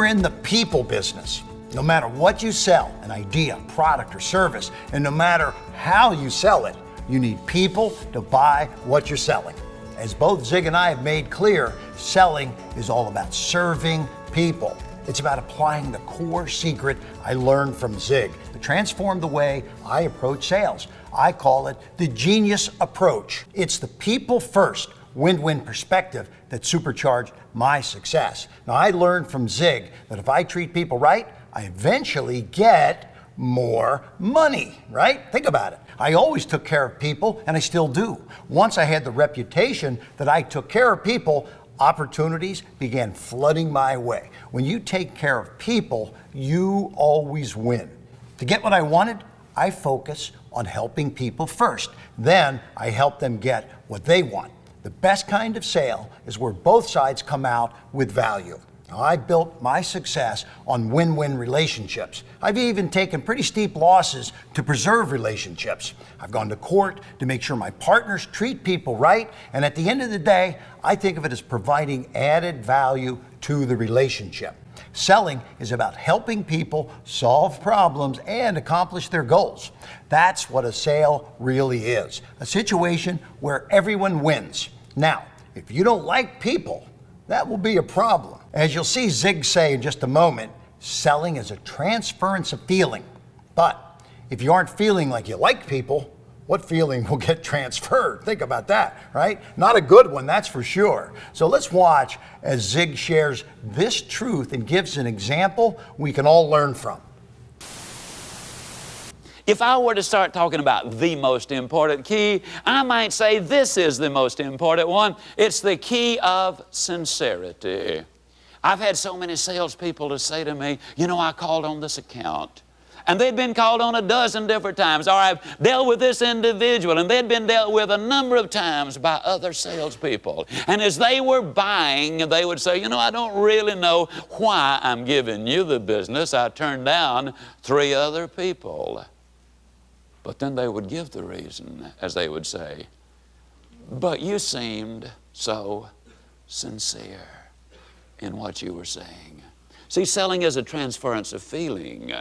in the people business, no matter what you sell, an idea, product, or service, and no matter how you sell it, you need people to buy what you're selling. As both Zig and I have made clear, selling is all about serving people. It's about applying the core secret I learned from Zig to transform the way I approach sales. I call it the genius approach. It's the people first, win-win perspective that supercharged my success. Now, I learned from Zig that if I treat people right, I eventually get more money, right? Think about it. I always took care of people, and I still do. Once I had the reputation that I took care of people, opportunities began flooding my way. When you take care of people, you always win. To get what I wanted, I focus on helping people first. Then I help them get what they want. The best kind of sale is where both sides come out with value. Now, I built my success on win-win relationships. I've even taken pretty steep losses to preserve relationships. I've gone to court to make sure my partners treat people right, and at the end of the day, I think of it as providing added value to the relationship. Selling is about helping people solve problems and accomplish their goals. That's what a sale really is, a situation where everyone wins. Now, if you don't like people, that will be a problem. As you'll see Zig say in just a moment, selling is a transference of feeling. But if you aren't feeling like you like people, what feeling will get transferred? Think about that, right? Not a good one, that's for sure. So let's watch as Zig shares this truth and gives an example we can all learn from. If I were to start talking about the most important key, I might say this is the most important one. It's the key of sincerity. I've had so many salespeople to say to me, you know, I called on this account. And they'd been called on a dozen different times. Or I've dealt with this individual, and they'd been dealt with a number of times by other salespeople. And as they were buying, they would say, you know, I don't really know why I'm giving you the business. I turned down 3 other people. But then they would give the reason, as they would say, but you seemed so sincere in what you were saying. See, selling is a transference of feeling.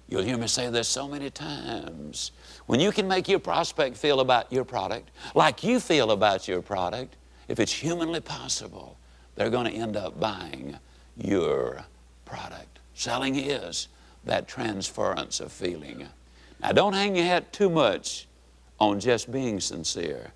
You'll hear me say this so many times. When you can make your prospect feel about your product like you feel about your product, if it's humanly possible, they're going to end up buying your product. Selling is that transference of feeling. Now, don't hang your hat too much on just being sincere,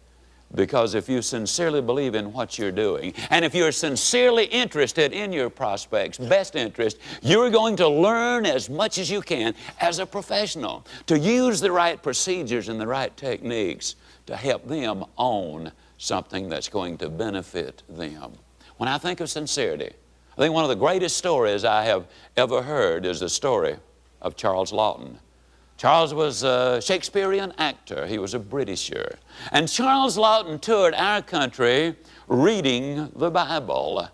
because if you sincerely believe in what you're doing, and if you're sincerely interested in your prospect's best interest, you're going to learn as much as you can as a professional to use the right procedures and the right techniques to help them own something that's going to benefit them. When I think of sincerity, I think one of the greatest stories I have ever heard is the story of Charles Laughton. Charles was a Shakespearean actor. He was a Britisher. And Charles Laughton toured our country reading the Bible.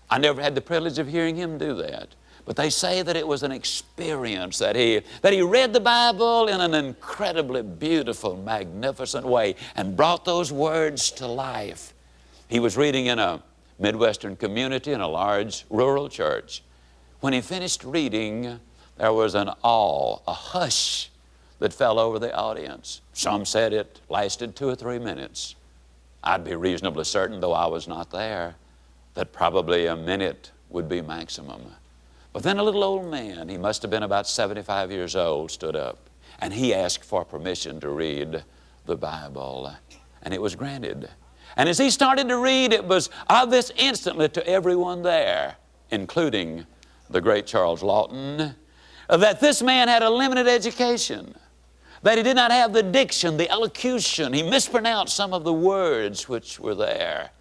I never had the privilege of hearing him do that. But they say that it was an experience, that he read the Bible in an incredibly beautiful, magnificent way and brought those words to life. He was reading in a Midwestern community in a large rural church. When he finished reading, there was an awe, a hush that fell over the audience. Some said it lasted 2 or 3 minutes. I'd be reasonably certain, though I was not there, that probably a minute would be maximum. But then a little old man, he must have been about 75 years old, stood up, and he asked for permission to read the Bible, and it was granted. And as he started to read, it was obvious instantly to everyone there, including the great Charles Laughton, that this man had a limited education, that he did not have the diction, the elocution. He mispronounced some of the words which were there.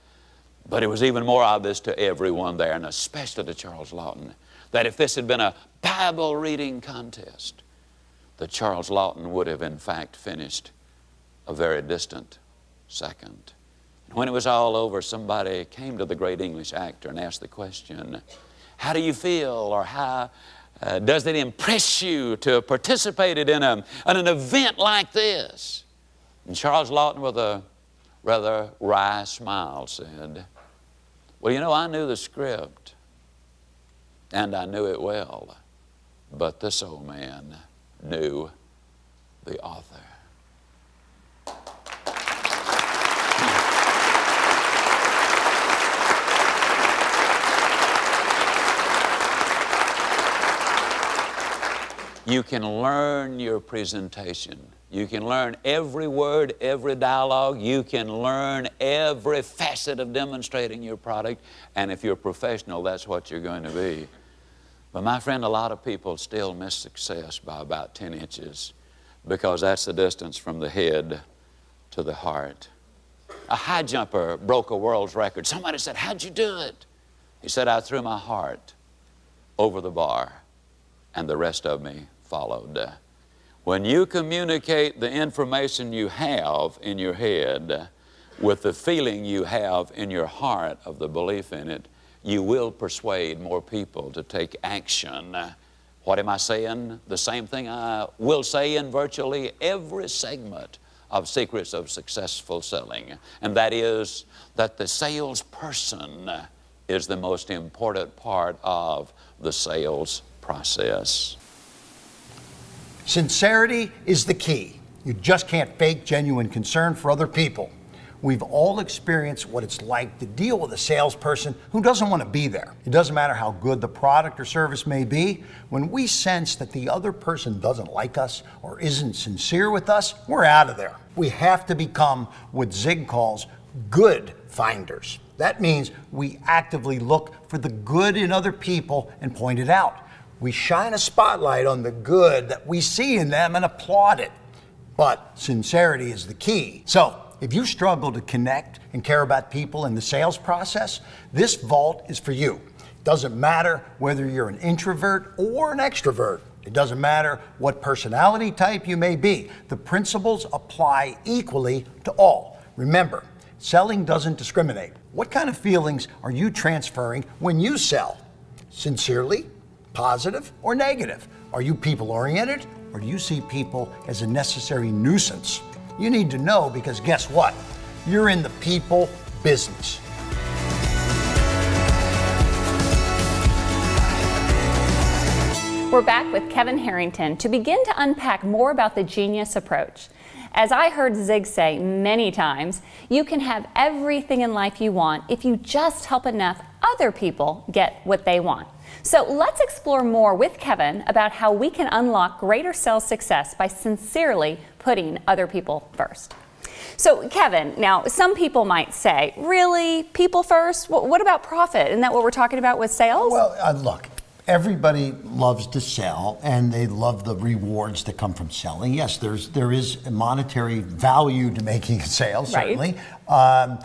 But it was even more obvious to everyone there, and especially to Charles Laughton, that if this had been a Bible reading contest, that Charles Laughton would have in fact finished a very distant second. And when it was all over, somebody came to the great English actor and asked the question, how do you feel, or how does it impress you to have participated in an event like this? And Charles Laughton, with a rather wry smile, said, well, you know, I knew the script. and I knew it well, but this old man knew the author. You can learn your presentation. You can learn every word, every dialogue. You can learn every facet of demonstrating your product. And if you're a professional, that's what you're going to be. But my friend, a lot of people still miss success by about 10 inches because that's the distance from the head to the heart. A high jumper broke a world's record. Somebody said, "How'd you do it?" He said, "I threw my heart over the bar, and the rest of me followed." When you communicate the information you have in your head with the feeling you have in your heart of the belief in it, you will persuade more people to take action. What am I saying? The same thing I will say in virtually every segment of Secrets of Successful Selling, and that is that the salesperson is the most important part of the sales process. Sincerity is the key. You just can't fake genuine concern for other people. We've all experienced what it's like to deal with a salesperson who doesn't want to be there. It doesn't matter how good the product or service may be. When we sense that the other person doesn't like us or isn't sincere with us, we're out of there. We have to become what Zig calls good finders. That means we actively look for the good in other people and point it out. We shine a spotlight on the good that we see in them and applaud it. But sincerity is the key. So, if you struggle to connect and care about people in the sales process, this vault is for you. It doesn't matter whether you're an introvert or an extrovert. It doesn't matter what personality type you may be. The principles apply equally to all. Remember, selling doesn't discriminate. What kind of feelings are you transferring when you sell? Sincerely? Positive or negative? Are you people-oriented, or do you see people as a necessary nuisance? You need to know, because guess what? You're in the people business. We're back with Kevin Harrington to begin to unpack more about the genius approach. As I heard Zig say many times, you can have everything in life you want if you just help enough other people get what they want. So let's explore more with Kevin about how we can unlock greater sales success by sincerely putting other people first. So Kevin, now some people might say, really, people first? What about profit? Isn't that what we're talking about with sales? Well, look, everybody loves to sell, and they love the rewards that come from selling. Yes, there is a monetary value to making a sale, certainly. Right.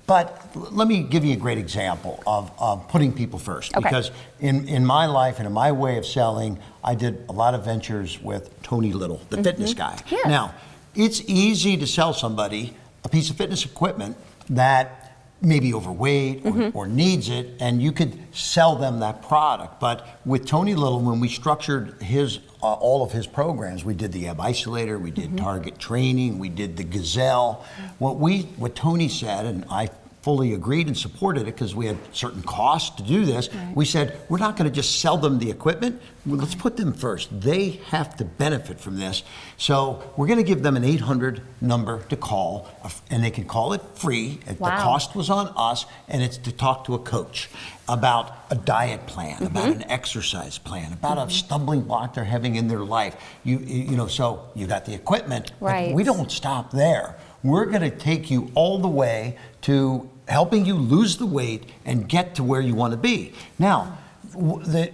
But let me give you a great example of putting people first. Okay. Because in my life and in my way of selling, I did a lot of ventures with Tony Little, the fitness guy. Yes. Now, it's easy to sell somebody a piece of fitness equipment that may be overweight or needs it, and you could sell them that product. But with Tony Little, when we structured his all of his programs, we did the Ebb Isolator, we did Target Training, we did the Gazelle. What Tony said, and I fully agreed and supported it because we had certain costs to do this. Right. We said, we're not going to just sell them the equipment. Let's put them first. They have to benefit from this. So we're going to give them an 800 number to call, and they can call it free. Wow. The cost was on us, and it's to talk to a coach about a diet plan, about an exercise plan, about a stumbling block they're having in their life. You know, so you got the equipment. Right. But we don't stop there. We're going to take you all the way to helping you lose the weight and get to where you want to be. Now,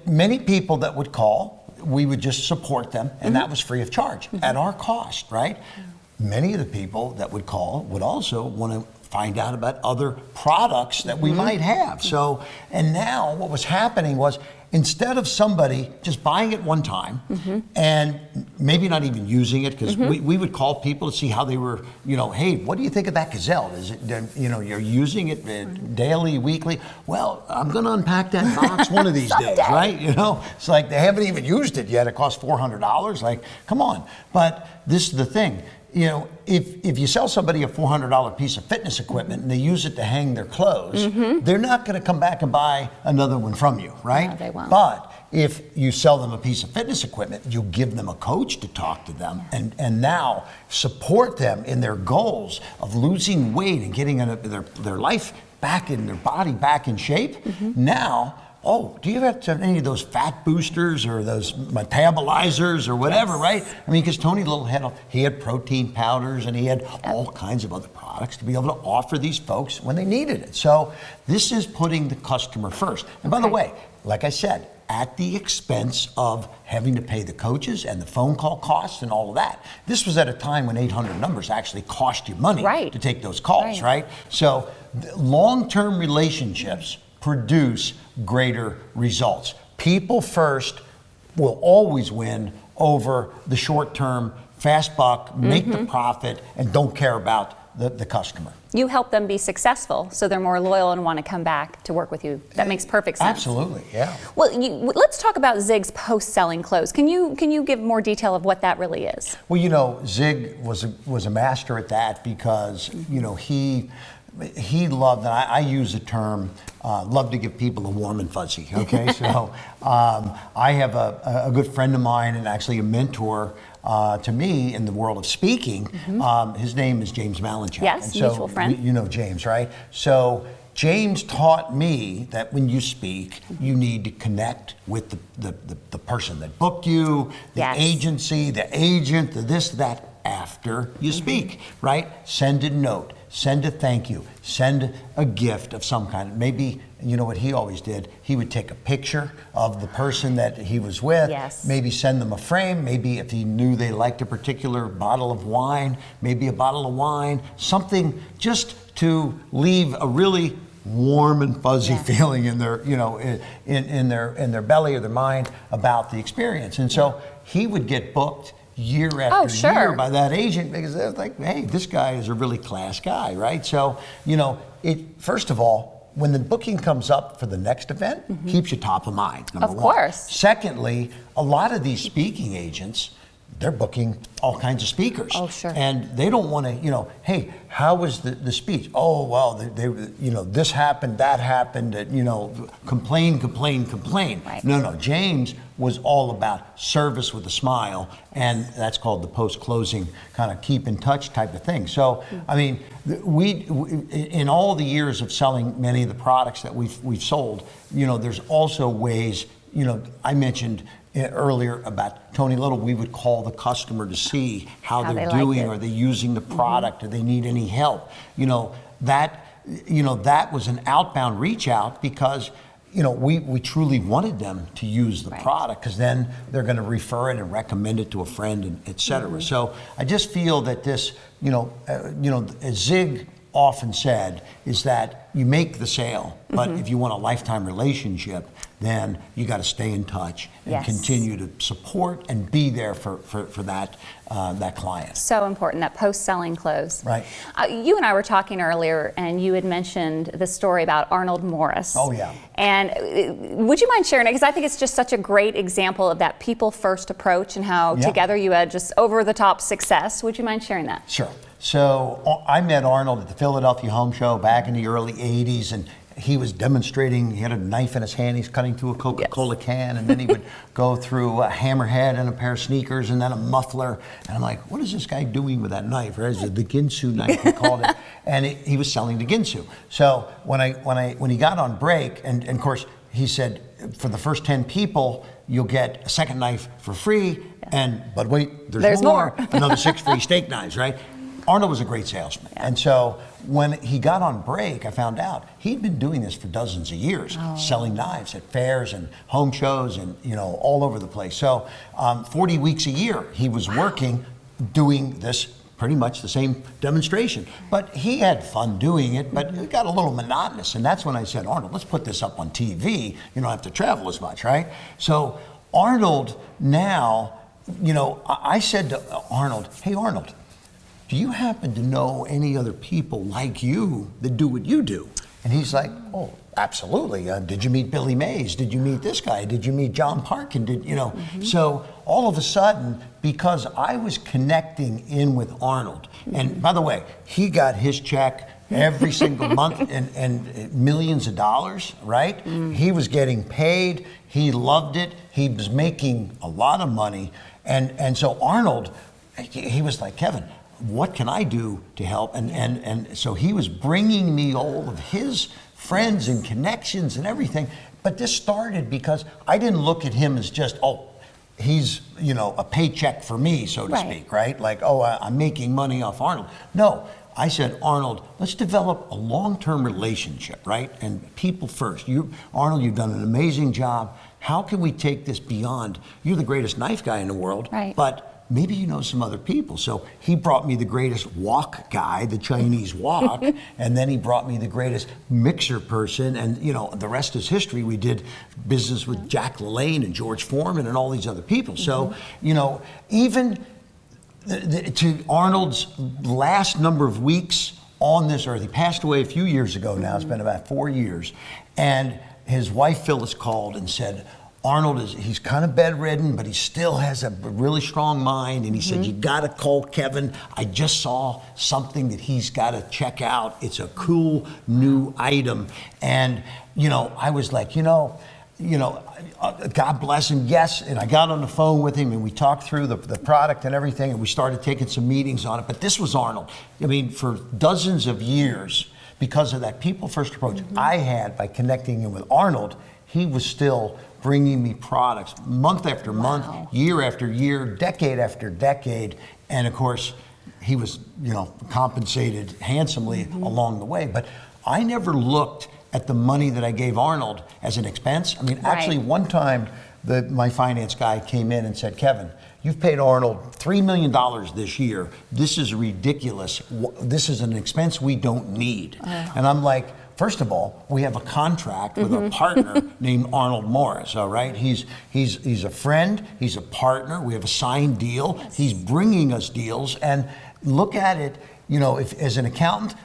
many people that would call, we would just support them, and that was free of charge at our cost, right? Many of the people that would call would also want to find out about other products that we might have. So, and now what was happening was, instead of somebody just buying it one time and maybe not even using it, because we would call people to see how they were, you know, hey, what do you think of that Gazelle? Is it, you know, you're using it daily, weekly? Well, I'm going to unpack that box one of these days, right? You know, it's like they haven't even used it yet. It costs $400. Like, come on. But this is the thing. you know, if you sell somebody a $400 piece of fitness equipment and they use it to hang their clothes, they're not going to come back and buy another one from you, right? No, they won't. But if you sell them a piece of fitness equipment, you give them a coach to talk to them and now support them in their goals of losing weight and getting their life back in their body back in shape. Now, do you have any of those fat boosters or those metabolizers or whatever, right? I mean, because Tony Little had protein powders and he had all kinds of other products to be able to offer these folks when they needed it. So this is putting the customer first. And by the way, like I said, at the expense of having to pay the coaches and the phone call costs and all of that. This was at a time when 800 numbers actually cost you money to take those calls, right? So long-term relationships produce greater results. People first will always win over the short-term, fast buck, make the profit, and don't care about the customer. You help them be successful, so they're more loyal and want to come back to work with you. That makes perfect sense. Absolutely, yeah. Well, let's talk about Zig's post-selling close. Can you give more detail of what that really is? Well, you know, Zig was a master at that because, you know, he loved, and I use the term, love to give people a warm and fuzzy, okay? So I have a good friend of mine and actually a mentor to me in the world of speaking. His name is James Malinchak. Yes, and so mutual friend. You know James, right? So James taught me that when you speak, you need to connect with the person that booked you, the agency, the agent, the this, that, after you speak, right? Send a note, send a thank you, send a gift of some kind. Maybe, you know what he always did? He would take a picture of the person that he was with, maybe send them a frame, maybe if he knew they liked a particular bottle of wine, maybe a bottle of wine, something just to leave a really warm and fuzzy feeling in their, you know, in their belly or their mind about the experience. And so he would get booked year after year by that agent because they're like, hey, this guy is a really class guy, right? So, you know, first of all, when the booking comes up for the next event, keeps you top of mind, number one. Of course. Secondly, a lot of these speaking agents, they're booking all kinds of speakers. Oh, sure. And they don't want to, you know, hey, how was the speech? Oh, well, they you know, this happened, that happened, you know, complain. Right. No, James was all about service with a smile, and that's called the post-closing kind of keep in touch type of thing. So, I mean, we in all the years of selling many of the products that we've sold, you know, there's also ways, you know, I mentioned earlier about Tony Little, we would call the customer to see how they're doing. Are they using the product? Do they need any help? You know, that was an outbound reach out because, you know, we truly wanted them to use the product because then they're going to refer it and recommend it to a friend, and et cetera. So I just feel that this, as Zig often said, is that you make the sale, but if you want a lifetime relationship, then you got to stay in touch and continue to support and be there for that client. So important, that post-selling close. Right. You and I were talking earlier, and you had mentioned the story about Arnold Morris. Oh, yeah. And would you mind sharing it? Because I think it's just such a great example of that people-first approach and how together you had just over-the-top success. Would you mind sharing that? Sure. So I met Arnold at the Philadelphia Home Show back in the early 80s, and he was demonstrating, he had a knife in his hand, he's cutting through a Coca-Cola can, and then he would go through a hammerhead and a pair of sneakers and then a muffler. And I'm like, what is this guy doing with that knife? Right? It's the Ginsu knife, he called it. And he was selling the Ginsu. So when he got on break, and of course, he said, for the first 10 people, you'll get a second knife for free, but wait, there's more. Another 6 free steak knives, right? Arnold was a great salesman. And so when he got on break, I found out he'd been doing this for dozens of years, selling knives at fairs and home shows and, you know, all over the place. So 40 weeks a year, he was working, doing this pretty much the same demonstration. But he had fun doing it, but it got a little monotonous. And that's when I said, Arnold, let's put this up on TV. You don't have to travel as much, right? So Arnold now, you know, I said to Arnold, hey, Arnold, do you happen to know any other people like you that do what you do? And he's like, oh, absolutely. Did you meet Billy Mays? Did you meet this guy? Did you meet John Parkin? So all of a sudden, because I was connecting in with Arnold, and by the way, he got his check every single month and millions of dollars, right? He was getting paid. He loved it. He was making a lot of money. And so Arnold, he was like, Kevin, what can I do to help? And so he was bringing me all of his friends and connections and everything. But this started because I didn't look at him as just, he's, a paycheck for me, so to speak, right? Like, I'm making money off Arnold. No, I said, Arnold, let's develop a long-term relationship, right? And people first. Arnold, you've done an amazing job. How can we take this beyond? You're the greatest knife guy in the world, but maybe you know some other people. So he brought me the greatest wok guy, the Chinese wok, and then he brought me the greatest mixer person, and the rest is history. We did business with Jack LaLanne and George Foreman and all these other people. So, even to Arnold's last number of weeks on this earth, he passed away a few years ago now, it's been about 4 years, and his wife Phyllis called and said, Arnold he's kind of bedridden, but he still has a really strong mind. And he said, you got to call Kevin. I just saw something that he's got to check out. It's a cool new item. And, I was like, God bless him, yes. And I got on the phone with him and we talked through the product and everything, and we started taking some meetings on it. But this was Arnold. I mean, for dozens of years, because of that people first approach I had by connecting him with Arnold, he was still bringing me products month after month, year after year, decade after decade. And of course, he was, compensated handsomely along the way. But I never looked at the money that I gave Arnold as an expense. I mean, actually one time my finance guy came in and said, Kevin, you've paid Arnold $3 million this year. This is ridiculous. This is an expense we don't need. And I'm like, first of all, we have a contract with a partner named Arnold Morris, all right? He's a friend, he's a partner, we have a signed deal, he's bringing us deals, and look at it, if as an accountant,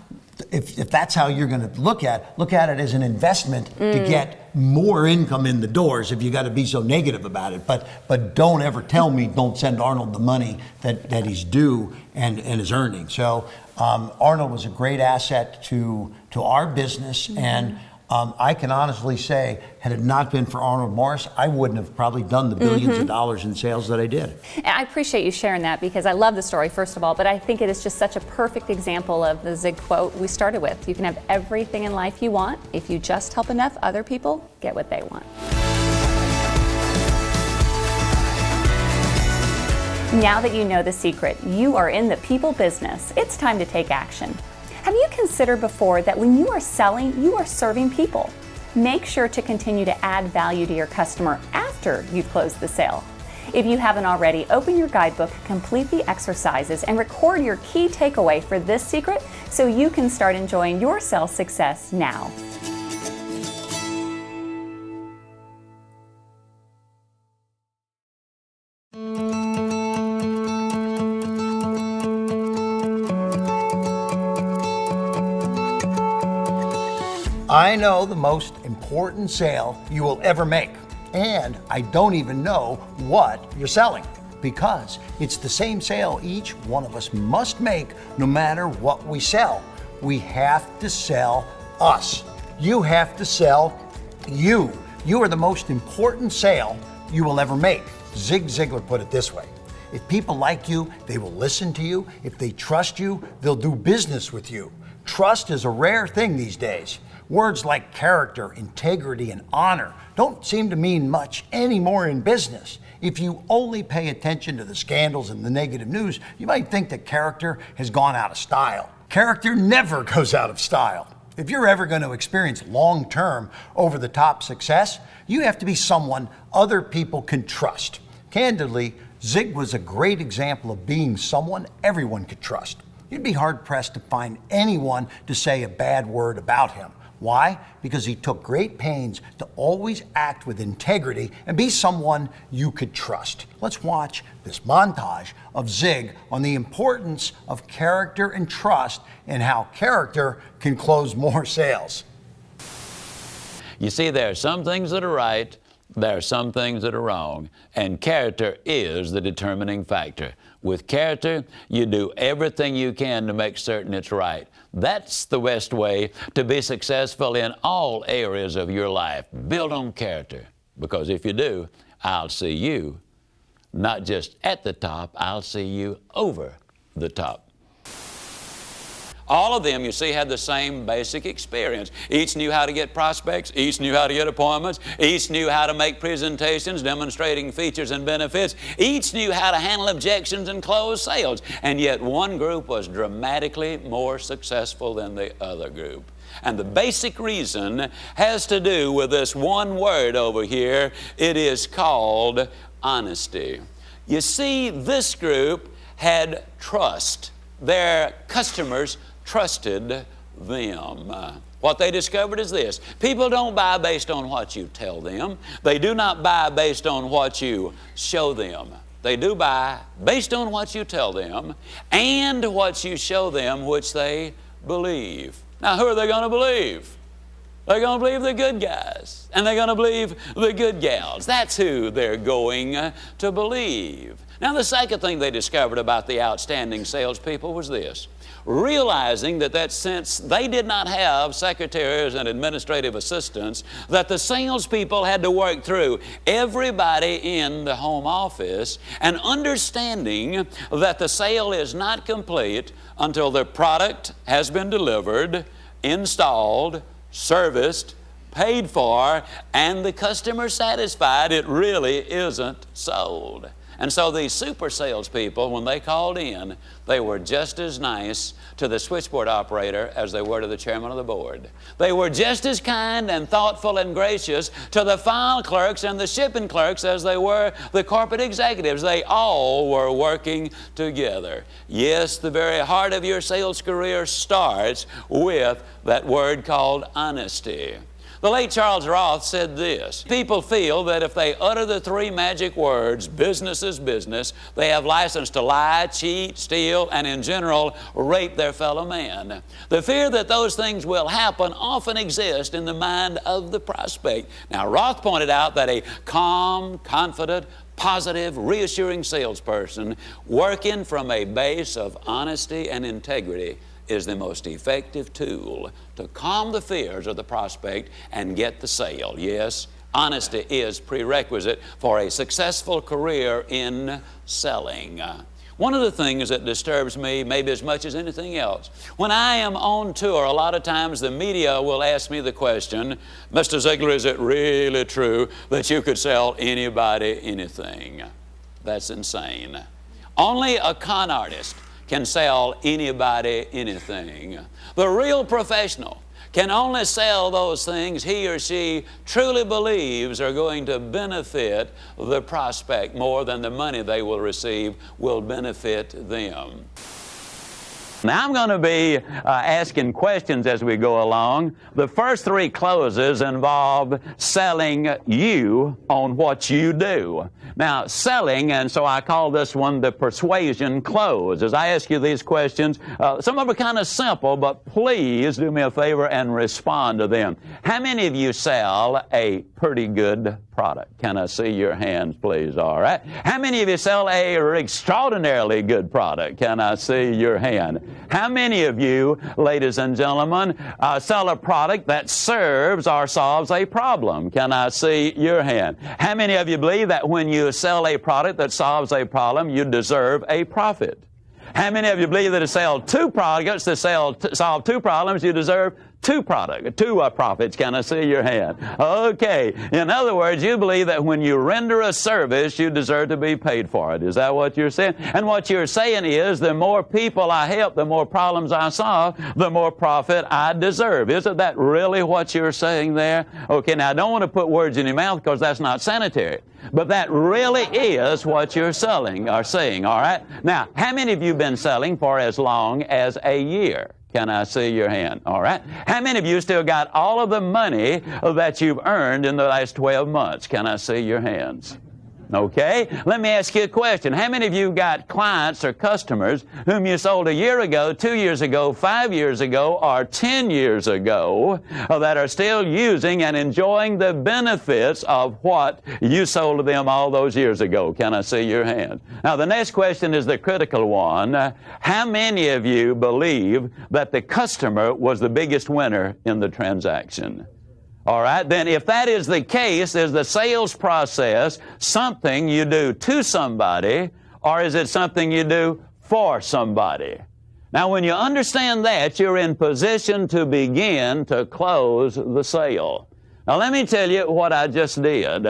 if that's how you're gonna look at it as an investment to get more income in the doors, if you gotta be so negative about it. But don't ever tell me, don't send Arnold the money that he's due and is earning. So Arnold was a great asset to our business, and I can honestly say, had it not been for Arnold Morris, I wouldn't have probably done the billions of dollars in sales that I did. And I appreciate you sharing that, because I love the story, first of all, but I think it is just such a perfect example of the Zig quote we started with. You can have everything in life you want if you just help enough other people get what they want. Now that you know the secret, you are in the people business. It's time to take action. Have you considered before that when you are selling, you are serving people? Make sure to continue to add value to your customer after you've closed the sale. If you haven't already, open your guidebook, complete the exercises, and record your key takeaway for this secret so you can start enjoying your sales success now. I know the most important sale you will ever make, and I don't even know what you're selling, because it's the same sale each one of us must make no matter what we sell. We have to sell us. You have to sell you. You are the most important sale you will ever make. Zig Ziglar put it this way: if people like you, they will listen to you. If they trust you, they'll do business with you. Trust is a rare thing these days. Words like character, integrity, and honor don't seem to mean much anymore in business. If you only pay attention to the scandals and the negative news, you might think that character has gone out of style. Character never goes out of style. If you're ever going to experience long-term, over-the-top success, you have to be someone other people can trust. Candidly, Zig was a great example of being someone everyone could trust. You'd be hard-pressed to find anyone to say a bad word about him. Why? Because he took great pains to always act with integrity and be someone you could trust. Let's watch this montage of Zig on the importance of character and trust and how character can close more sales. You see, there are some things that are right, There are some things that are wrong, and character is the determining factor. With character, you do everything you can to make certain it's right. That's the best way to be successful in all areas of your life. Build on character, because if you do, I'll see you not just at the top, I'll see you over the top. All of them, you see, had the same basic experience. Each knew how to get prospects. Each knew how to get appointments. Each knew how to make presentations demonstrating features and benefits. Each knew how to handle objections and close sales. And yet one group was dramatically more successful than the other group. And the basic reason has to do with this one word over here. It is called honesty. You see, this group had trust. Their customers trusted them. What they discovered is this: people don't buy based on what you tell them. They do not buy based on what you show them. They do buy based on what you tell them and what you show them, which they believe. Now, who are they going to believe? They're going to believe the good guys, and they're going to believe the good gals. That's who they're going to believe. Now, the second thing they discovered about the outstanding salespeople was this: realizing that since they did not have secretaries and administrative assistants, that the salespeople had to work through everybody in the home office, and understanding that the sale is not complete until the product has been delivered, installed, serviced, paid for, and the customer satisfied, it really isn't sold. And so these super salespeople, when they called in, they were just as nice to the switchboard operator as they were to the chairman of the board. They were just as kind and thoughtful and gracious to the file clerks and the shipping clerks as they were the corporate executives. They all were working together. Yes, the very heart of your sales career starts with that word called honesty. The late Charles Roth said this: people feel that if they utter the three magic words, business is business, they have license to lie, cheat, steal, and in general, rape their fellow man. The fear that those things will happen often exists in the mind of the prospect. Now, Roth pointed out that a calm, confident, positive, reassuring salesperson working from a base of honesty and integrity is the most effective tool to calm the fears of the prospect and get the sale. Yes, honesty is prerequisite for a successful career in selling. One of the things that disturbs me, maybe as much as anything else, when I am on tour, a lot of times the media will ask me the question, Mr. Ziglar, is it really true that you could sell anybody anything? That's insane. Only a con artist can sell anybody anything. The real professional can only sell those things he or she truly believes are going to benefit the prospect more than the money they will receive will benefit them. Now, I'm going to be asking questions as we go along. The first three closes involve selling you on what you do. Now, selling, and so I call this one the persuasion close. As I ask you these questions, some of them are kind of simple, but please do me a favor and respond to them. How many of you sell a pretty good product? Can I see your hands, please? All right. How many of you sell a extraordinarily good product? Can I see your hand? How many of you, ladies and gentlemen, sell a product that serves or solves a problem? Can I see your hand? How many of you believe that when you sell a product that solves a problem, you deserve a profit? How many of you believe that to sell two products that solve two problems, you deserve two profits? Can I see your hand? Okay. In other words, you believe that when you render a service, you deserve to be paid for it. Is that what you're saying? And what you're saying is, the more people I help, the more problems I solve, the more profit I deserve. Isn't that really what you're saying there? Okay, now I don't want to put words in your mouth because that's not sanitary. But that really is what you're selling or saying, all right? Now, how many of you have been selling for as long as a year? Can I see your hand? All right. How many of you still got all of the money that you've earned in the last 12 months? Can I see your hands? Okay? Let me ask you a question. How many of you got clients or customers whom you sold a year ago, 2 years ago, 5 years ago, or 10 years ago that are still using and enjoying the benefits of what you sold to them all those years ago? Can I see your hand? Now, the next question is the critical one. How many of you believe that the customer was the biggest winner in the transaction? All right, then if that is the case, is the sales process something you do to somebody, or is it something you do for somebody? Now, when you understand that, you're in position to begin to close the sale. Now, let me tell you what I just did.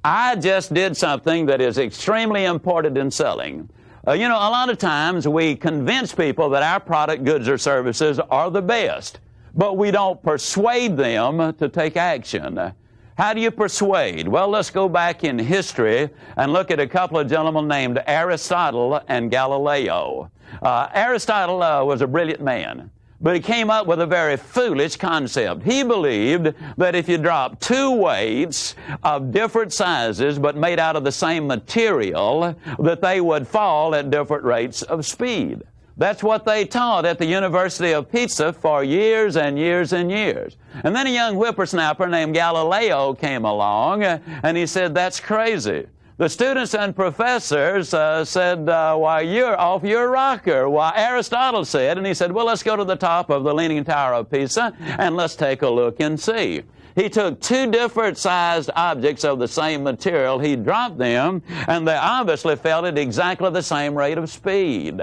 I just did something that is extremely important in selling. A lot of times we convince people that our product, goods, or services are the best, but we don't persuade them to take action. How do you persuade? Well, let's go back in history and look at a couple of gentlemen named Aristotle and Galileo. Aristotle was a brilliant man, but he came up with a very foolish concept. He believed that if you drop two weights of different sizes but made out of the same material, that they would fall at different rates of speed. That's what they taught at the University of Pisa for years and years and years. And then a young whippersnapper named Galileo came along, and he said, that's crazy. The students and professors said, why, you're off your rocker. Why, Aristotle said, and he said, well, let's go to the top of the Leaning Tower of Pisa, and let's take a look and see. He took two different sized objects of the same material, he dropped them, and they obviously fell at exactly the same rate of speed.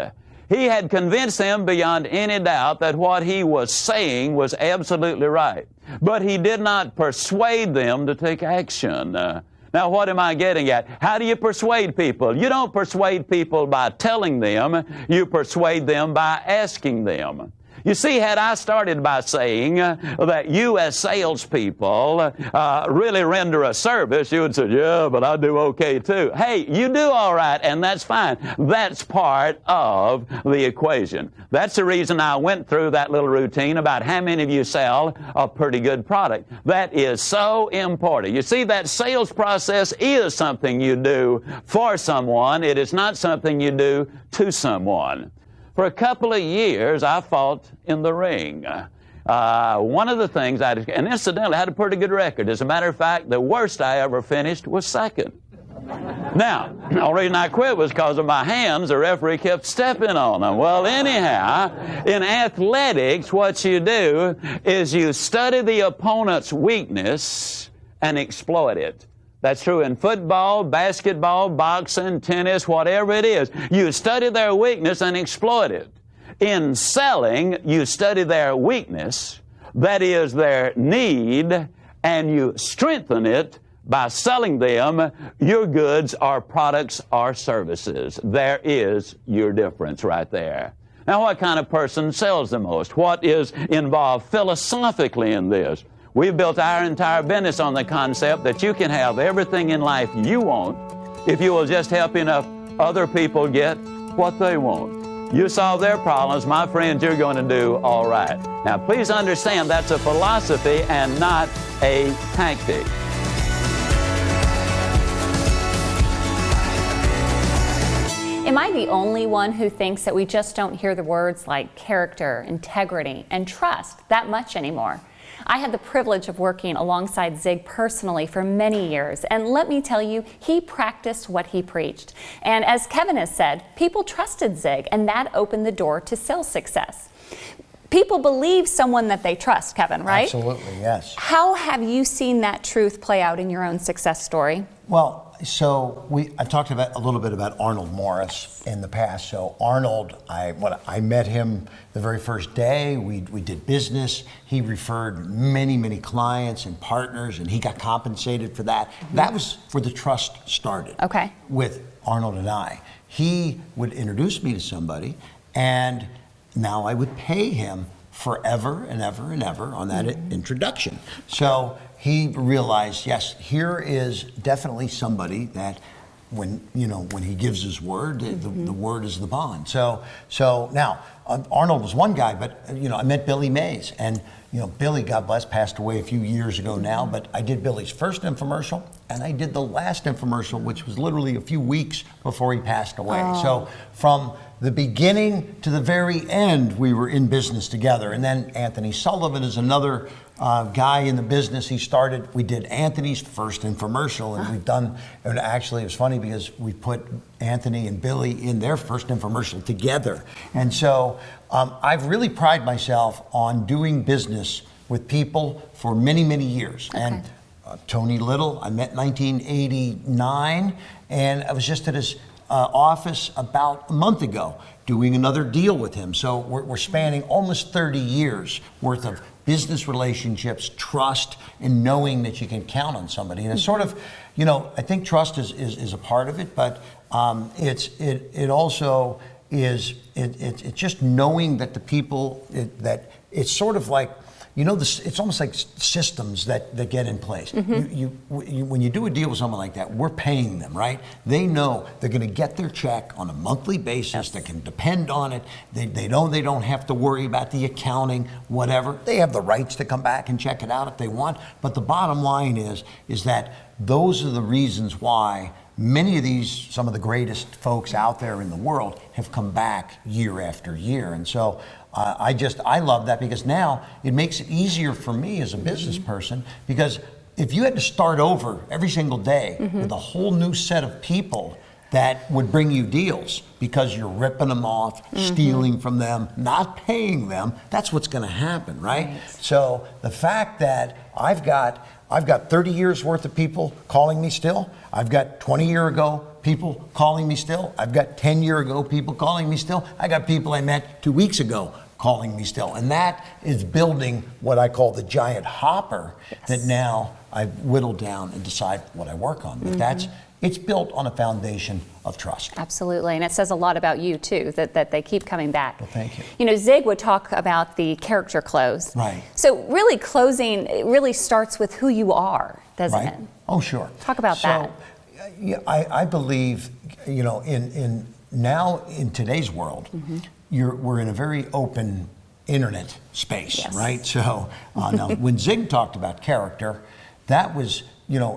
He had convinced them beyond any doubt that what he was saying was absolutely right. But he did not persuade them to take action. Now, what am I getting at? How do you persuade people? You don't persuade people by telling them. You persuade them by asking them. You see, had I started by saying that you as salespeople really render a service, you would say, yeah, but I do okay too. Hey, you do all right, and that's fine. That's part of the equation. That's the reason I went through that little routine about how many of you sell a pretty good product. That is so important. You see, that sales process is something you do for someone. It is not something you do to someone. For a couple of years, I fought in the ring. One of the things and incidentally, I had a pretty good record. As a matter of fact, the worst I ever finished was second. Now, the only reason I quit was because of my hands. The referee kept stepping on them. Well, anyhow, in athletics, what you do is you study the opponent's weakness and exploit it. That's true in football, basketball, boxing, tennis, whatever it is. You study their weakness and exploit it. In selling, you study their weakness, that is their need, and you strengthen it by selling them your goods or products or services. There is your difference right there. Now, what kind of person sells the most? What is involved philosophically in this? We've built our entire business on the concept that you can have everything in life you want if you will just help enough other people get what they want. You solve their problems, my friends, you're going to do all right. Now, please understand that's a philosophy and not a tactic. Am I the only one who thinks that we just don't hear the words like character, integrity, and trust that much anymore? I had the privilege of working alongside Zig personally for many years, and let me tell you, he practiced what he preached. And as Kevin has said, people trusted Zig, and that opened the door to sales success. People believe someone that they trust, Kevin, right? Absolutely, yes. How have you seen that truth play out in your own success story? Well, so I've talked about a little bit about Arnold Morris in the past. So Arnold, I met him the very first day. We did business. He referred many clients and partners, and he got compensated for that. That was where the trust started. Okay. With Arnold and I. He would introduce me to somebody, and now I would pay him forever and ever and ever on that introduction. So he realized, yes, here is definitely somebody that when he gives his word, the word is the bond. So now Arnold was one guy, but I met Billy Mays, and Billy, God bless, passed away a few years ago now, but I did Billy's first infomercial, and I did the last infomercial, which was literally a few weeks before he passed away. So from the beginning to the very end, we were in business together. And then Anthony Sullivan is another guy in the business. We did Anthony's first infomercial, and and actually it was funny because we put Anthony and Billy in their first infomercial together. And so I've really prided myself on doing business with people for many, many years. Okay. And Tony Little, I met in 1989, and I was just at his office about a month ago doing another deal with him. So we're spanning almost 30 years worth of business relationships, trust, and knowing that you can count on somebody. And it's sort of, I think trust is a part of it, but it also is it's just knowing that the people that it's sort of like, it's almost like systems that get in place. When you do a deal with someone like that, we're paying them, right? They know they're going to get their check on a monthly basis. Yes. They can depend on it. They know they don't have to worry about the accounting, whatever. They have the rights to come back and check it out if they want. But the bottom line is that those are the reasons why many of some of the greatest folks out there in the world have come back year after year. And so I love that, because now it makes it easier for me as a business person, because if you had to start over every single day with a whole new set of people that would bring you deals because you're ripping them off, stealing from them, not paying them, that's what's going to happen, right? So the fact that I've got 30 years worth of people calling me still. I've got 20-year ago people calling me still. I've got 10-year ago people calling me still. I got people I met 2 weeks ago calling me still. And that is building what I call the giant hopper that now I've whittled down and decide what I work on. But it's built on a foundation of trust. Absolutely, and it says a lot about you too, that they keep coming back. Well, thank you. Zig would talk about the character close. Right. So really closing, it really starts with who you are, doesn't it? Oh, sure. Talk about that. Yeah, I believe, in today's world, we're in a very open internet space, right? So now when Zig talked about character, that was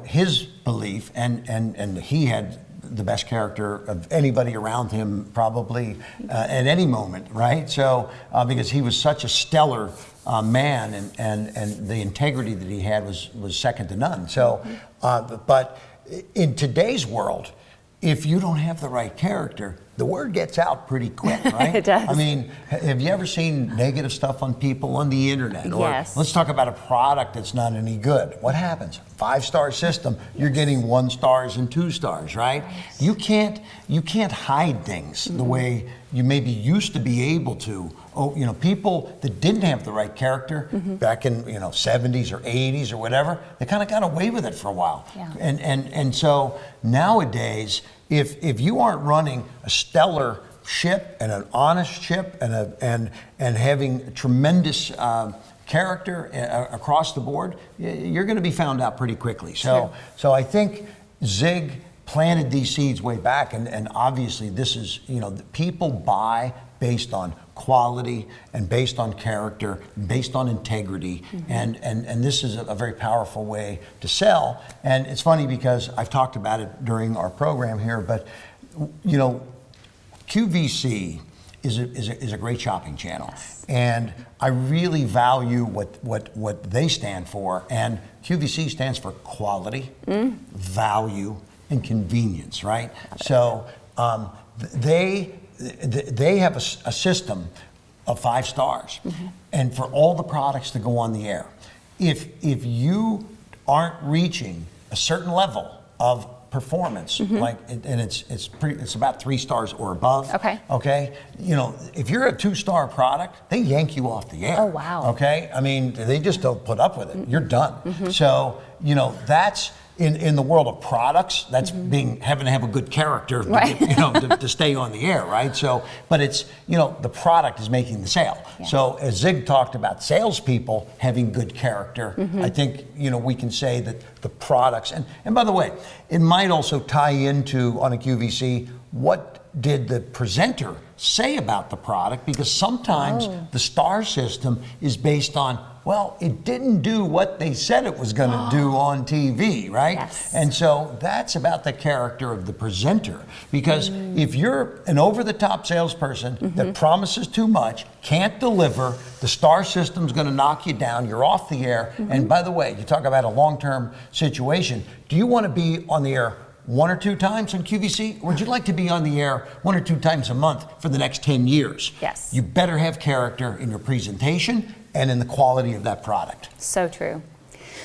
his belief, and he had the best character of anybody around him probably at any moment, right? So because he was such a stellar man, and the integrity that he had was second to none. So, but in today's world, if you don't have the right character, the word gets out pretty quick, right? It does. I mean, have you ever seen negative stuff on people on the internet? Or yes. Let's talk about a product that's not any good. What happens? 5-star system, you're getting 1 stars and 2 stars, right? You can't hide things the way you maybe used to be able to. People that didn't have the right character back in 70s or 80s or whatever, they kind of got away with it for a while. Yeah. And so nowadays, if you aren't running a stellar ship and an honest ship and having tremendous character across the board, you're going to be found out pretty quickly. So I think Zig planted these seeds way back, and obviously this is, people buy based on quality and based on character, based on integrity, and this is a very powerful way to sell. And it's funny because I've talked about it during our program here, but QVC is a great shopping channel, and I really value what they stand for. And QVC stands for quality, value, and convenience, right? So they have a system of 5 stars, and for all the products to go on the air, if you aren't reaching a certain level of performance, it's about 3 stars or above. Okay. If you're a 2-star product, they yank you off the air. Oh, wow. Okay. I mean, they just don't put up with it. You're done. So that's in the world of products. That's having to have a good character, to stay on the air, right? So, but it's the product is making the sale. Yeah. So as Zig talked about salespeople having good character, I think we can say that the products and by the way, it might also tie into on a QVC what did the presenter say about the product? Because sometimes the star system is based on, well, it didn't do what they said it was going to do on TV, right? Yes. And so that's about the character of the presenter. Because if you're an over-the-top salesperson that promises too much, can't deliver, the star system's going to knock you down, you're off the air. And by the way, you talk about a long-term situation. Do you want to be on the air 1 or 2 times on QVC? Or would you like to be on the air 1 or 2 times a month for the next 10 years? Yes. You better have character in your presentation and in the quality of that product. So true.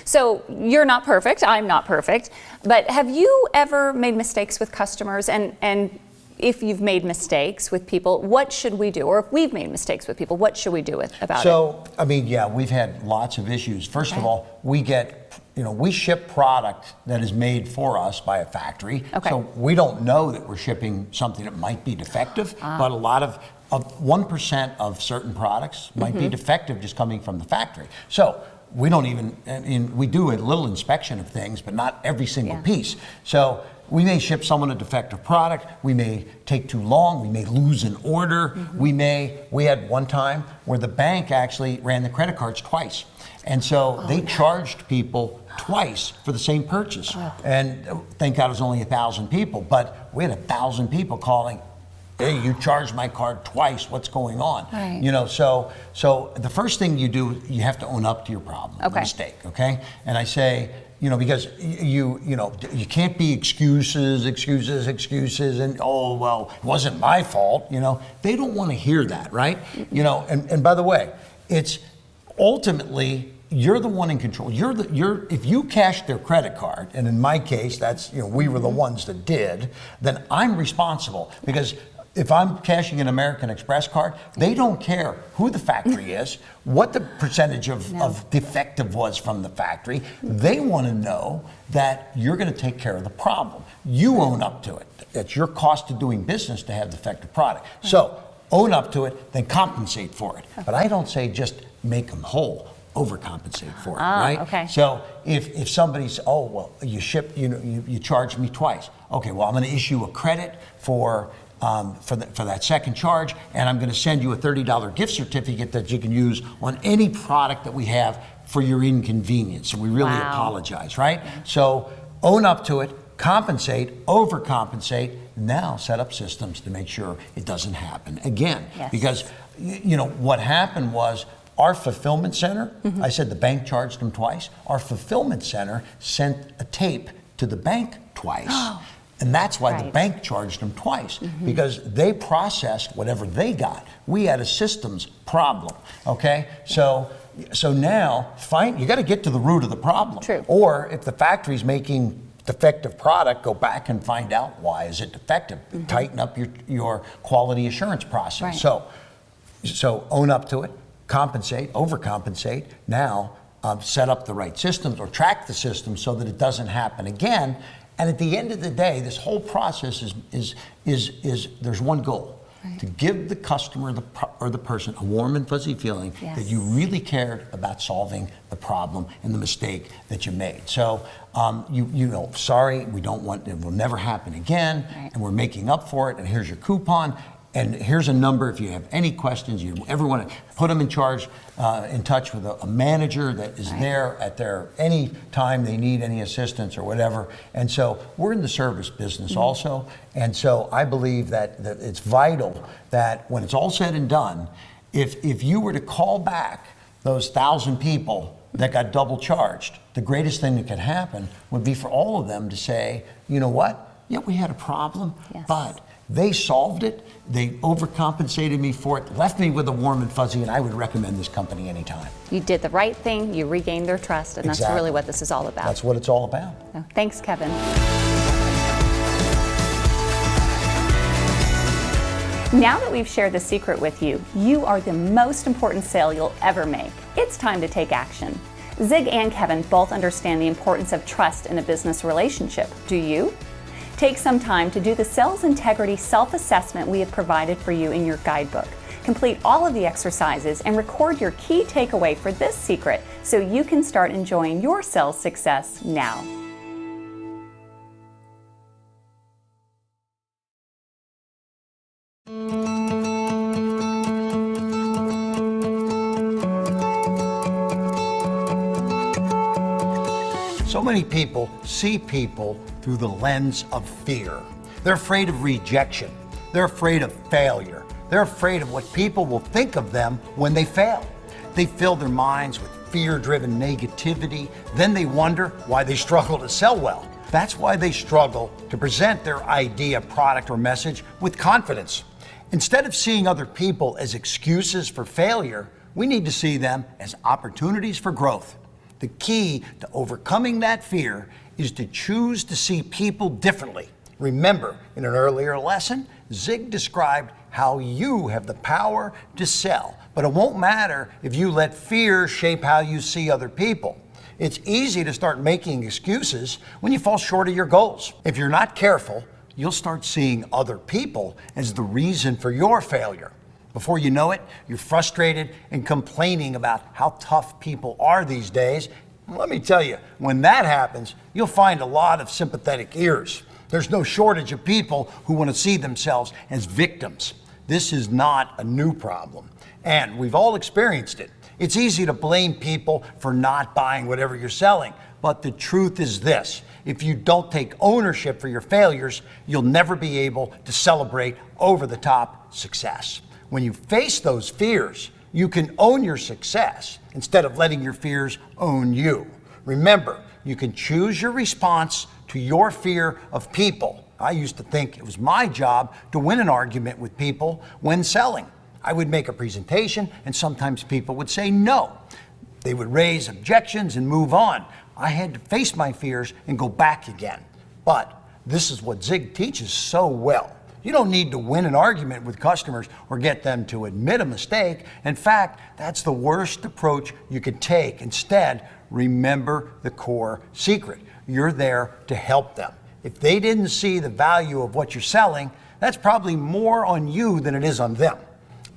So you're not perfect, I'm not perfect, but have you ever made mistakes with customers? And if you've made mistakes with people, what should we do? Or if we've made mistakes with people, what should we do about it? So, I mean, yeah, we've had lots of issues. First of all, we ship product that is made for us by a factory. Okay. So we don't know that we're shipping something that might be defective, but a lot of 1% of certain products might be defective just coming from the factory. So we don't even, we do a little inspection of things, but not every single piece. So we may ship someone a defective product, we may take too long, we may lose an order, we had one time where the bank actually ran the credit cards twice. And so they charged people twice for the same purchase. And thank God it was only 1,000 people, but we had 1,000 people calling, hey, you charged my card twice, what's going on? Right. You know, so the first thing you do, you have to own up to your problem, the mistake, okay? And I say, because you can't be excuses, and oh, well, it wasn't my fault, They don't want to hear that, right? And by the way, it's ultimately, you're the one in control. If you cash their credit card, and in my case, that's, we were the ones that did, then I'm responsible. Because if I'm cashing an American Express card, they don't care who the factory is, what the percentage of defective was from the factory. They want to know that you're going to take care of the problem. You own up to it. It's your cost of doing business to have defective product. So own up to it, then compensate for it. But I don't say just make them whole. Overcompensate for it, right? Okay. So if somebody's, oh, well, you charged me twice. Okay, well, I'm going to issue a credit for that second charge, and I'm going to send you a $30 gift certificate that you can use on any product that we have for your inconvenience. And we really apologize, right? So own up to it, compensate, overcompensate. Now set up systems to make sure it doesn't happen again. Yes. Because what happened was, our fulfillment center, I said the bank charged them twice. Our fulfillment center sent a tape to the bank twice. And that's why the bank charged them twice, because they processed whatever they got. We had a systems problem, okay? So now, you got to get to the root of the problem. True. Or if the factory's making defective product, go back and find out why is it defective. Tighten up your quality assurance process. Right. So own up to it. Compensate, overcompensate. Now, set up the right systems or track the system so that it doesn't happen again. And at the end of the day, this whole process is there's one goal: to give the customer or the person a warm and fuzzy feeling that you really cared about solving the problem and the mistake that you made. So, sorry, we don't want it will never happen again, and we're making up for it. And here's your coupon. And here's a number if you have any questions, you ever want to put them in touch with a manager that is there at any time they need any assistance or whatever. And so we're in the service business also. And so I believe that it's vital that when it's all said and done, if you were to call back those 1,000 people that got double charged, the greatest thing that could happen would be for all of them to say, you know what? Yeah, we had a problem, but they solved it. They overcompensated me for it, left me with a warm and fuzzy, and I would recommend this company anytime. You did the right thing, you regained their trust, and that's really what this is all about. That's what it's all about. Thanks, Kevin. Now that we've shared the secret with you, you are the most important sale you'll ever make. It's time to take action. Zig and Kevin both understand the importance of trust in a business relationship. Do you? Take some time to do the Sales Integrity Self-Assessment we have provided for you in your guidebook. Complete all of the exercises and record your key takeaway for this secret so you can start enjoying your sales success now. So many people see people through the lens of fear. They're afraid of rejection. They're afraid of failure. They're afraid of what people will think of them when they fail. They fill their minds with fear-driven negativity. Then they wonder why they struggle to sell well. That's why they struggle to present their idea, product, or message with confidence. Instead of seeing other people as excuses for failure, we need to see them as opportunities for growth. The key to overcoming that fear is to choose to see people differently. Remember, in an earlier lesson, Zig described how you have the power to sell, but it won't matter if you let fear shape how you see other people. It's easy to start making excuses when you fall short of your goals. If you're not careful, you'll start seeing other people as the reason for your failure. Before you know it, you're frustrated and complaining about how tough people are these days. And let me tell you, when that happens, you'll find a lot of sympathetic ears. There's no shortage of people who want to see themselves as victims. This is not a new problem, and we've all experienced it. It's easy to blame people for not buying whatever you're selling, but the truth is this: if you don't take ownership for your failures, you'll never be able to celebrate over-the-top success. When you face those fears, you can own your success instead of letting your fears own you. Remember, you can choose your response to your fear of people. I used to think it was my job to win an argument with people when selling. I would make a presentation, and sometimes people would say no. They would raise objections and move on. I had to face my fears and go back again. But this is what Zig teaches so well. You don't need to win an argument with customers or get them to admit a mistake. In fact, that's the worst approach you could take. Instead, remember the core secret. You're there to help them. If they didn't see the value of what you're selling, that's probably more on you than it is on them.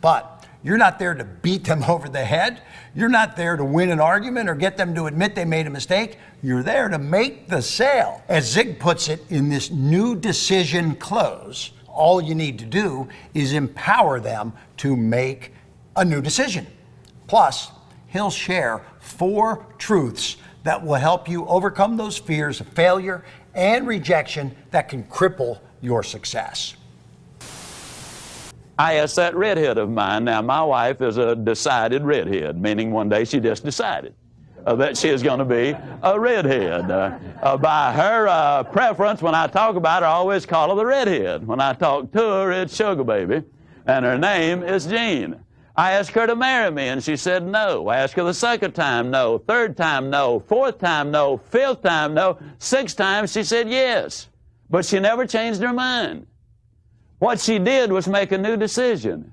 But you're not there to beat them over the head. You're not there to win an argument or get them to admit they made a mistake. You're there to make the sale. As Zig puts it in this new decision close, all you need to do is empower them to make a new decision. Plus, he'll share 4 truths that will help you overcome those fears of failure and rejection that can cripple your success. I asked that redhead of mine. Now, my wife is a decided redhead, meaning one day she just decided that she is going to be a redhead. By her preference, when I talk about her, I always call her the redhead. When I talk to her, it's Sugar Baby, and her name is Jean. I asked her to marry me, and she said no. I asked her the second time, no. Third time, no. Fourth time, no. Fifth time, no. 6th time, she said yes. But she never changed her mind. What she did was make a new decision.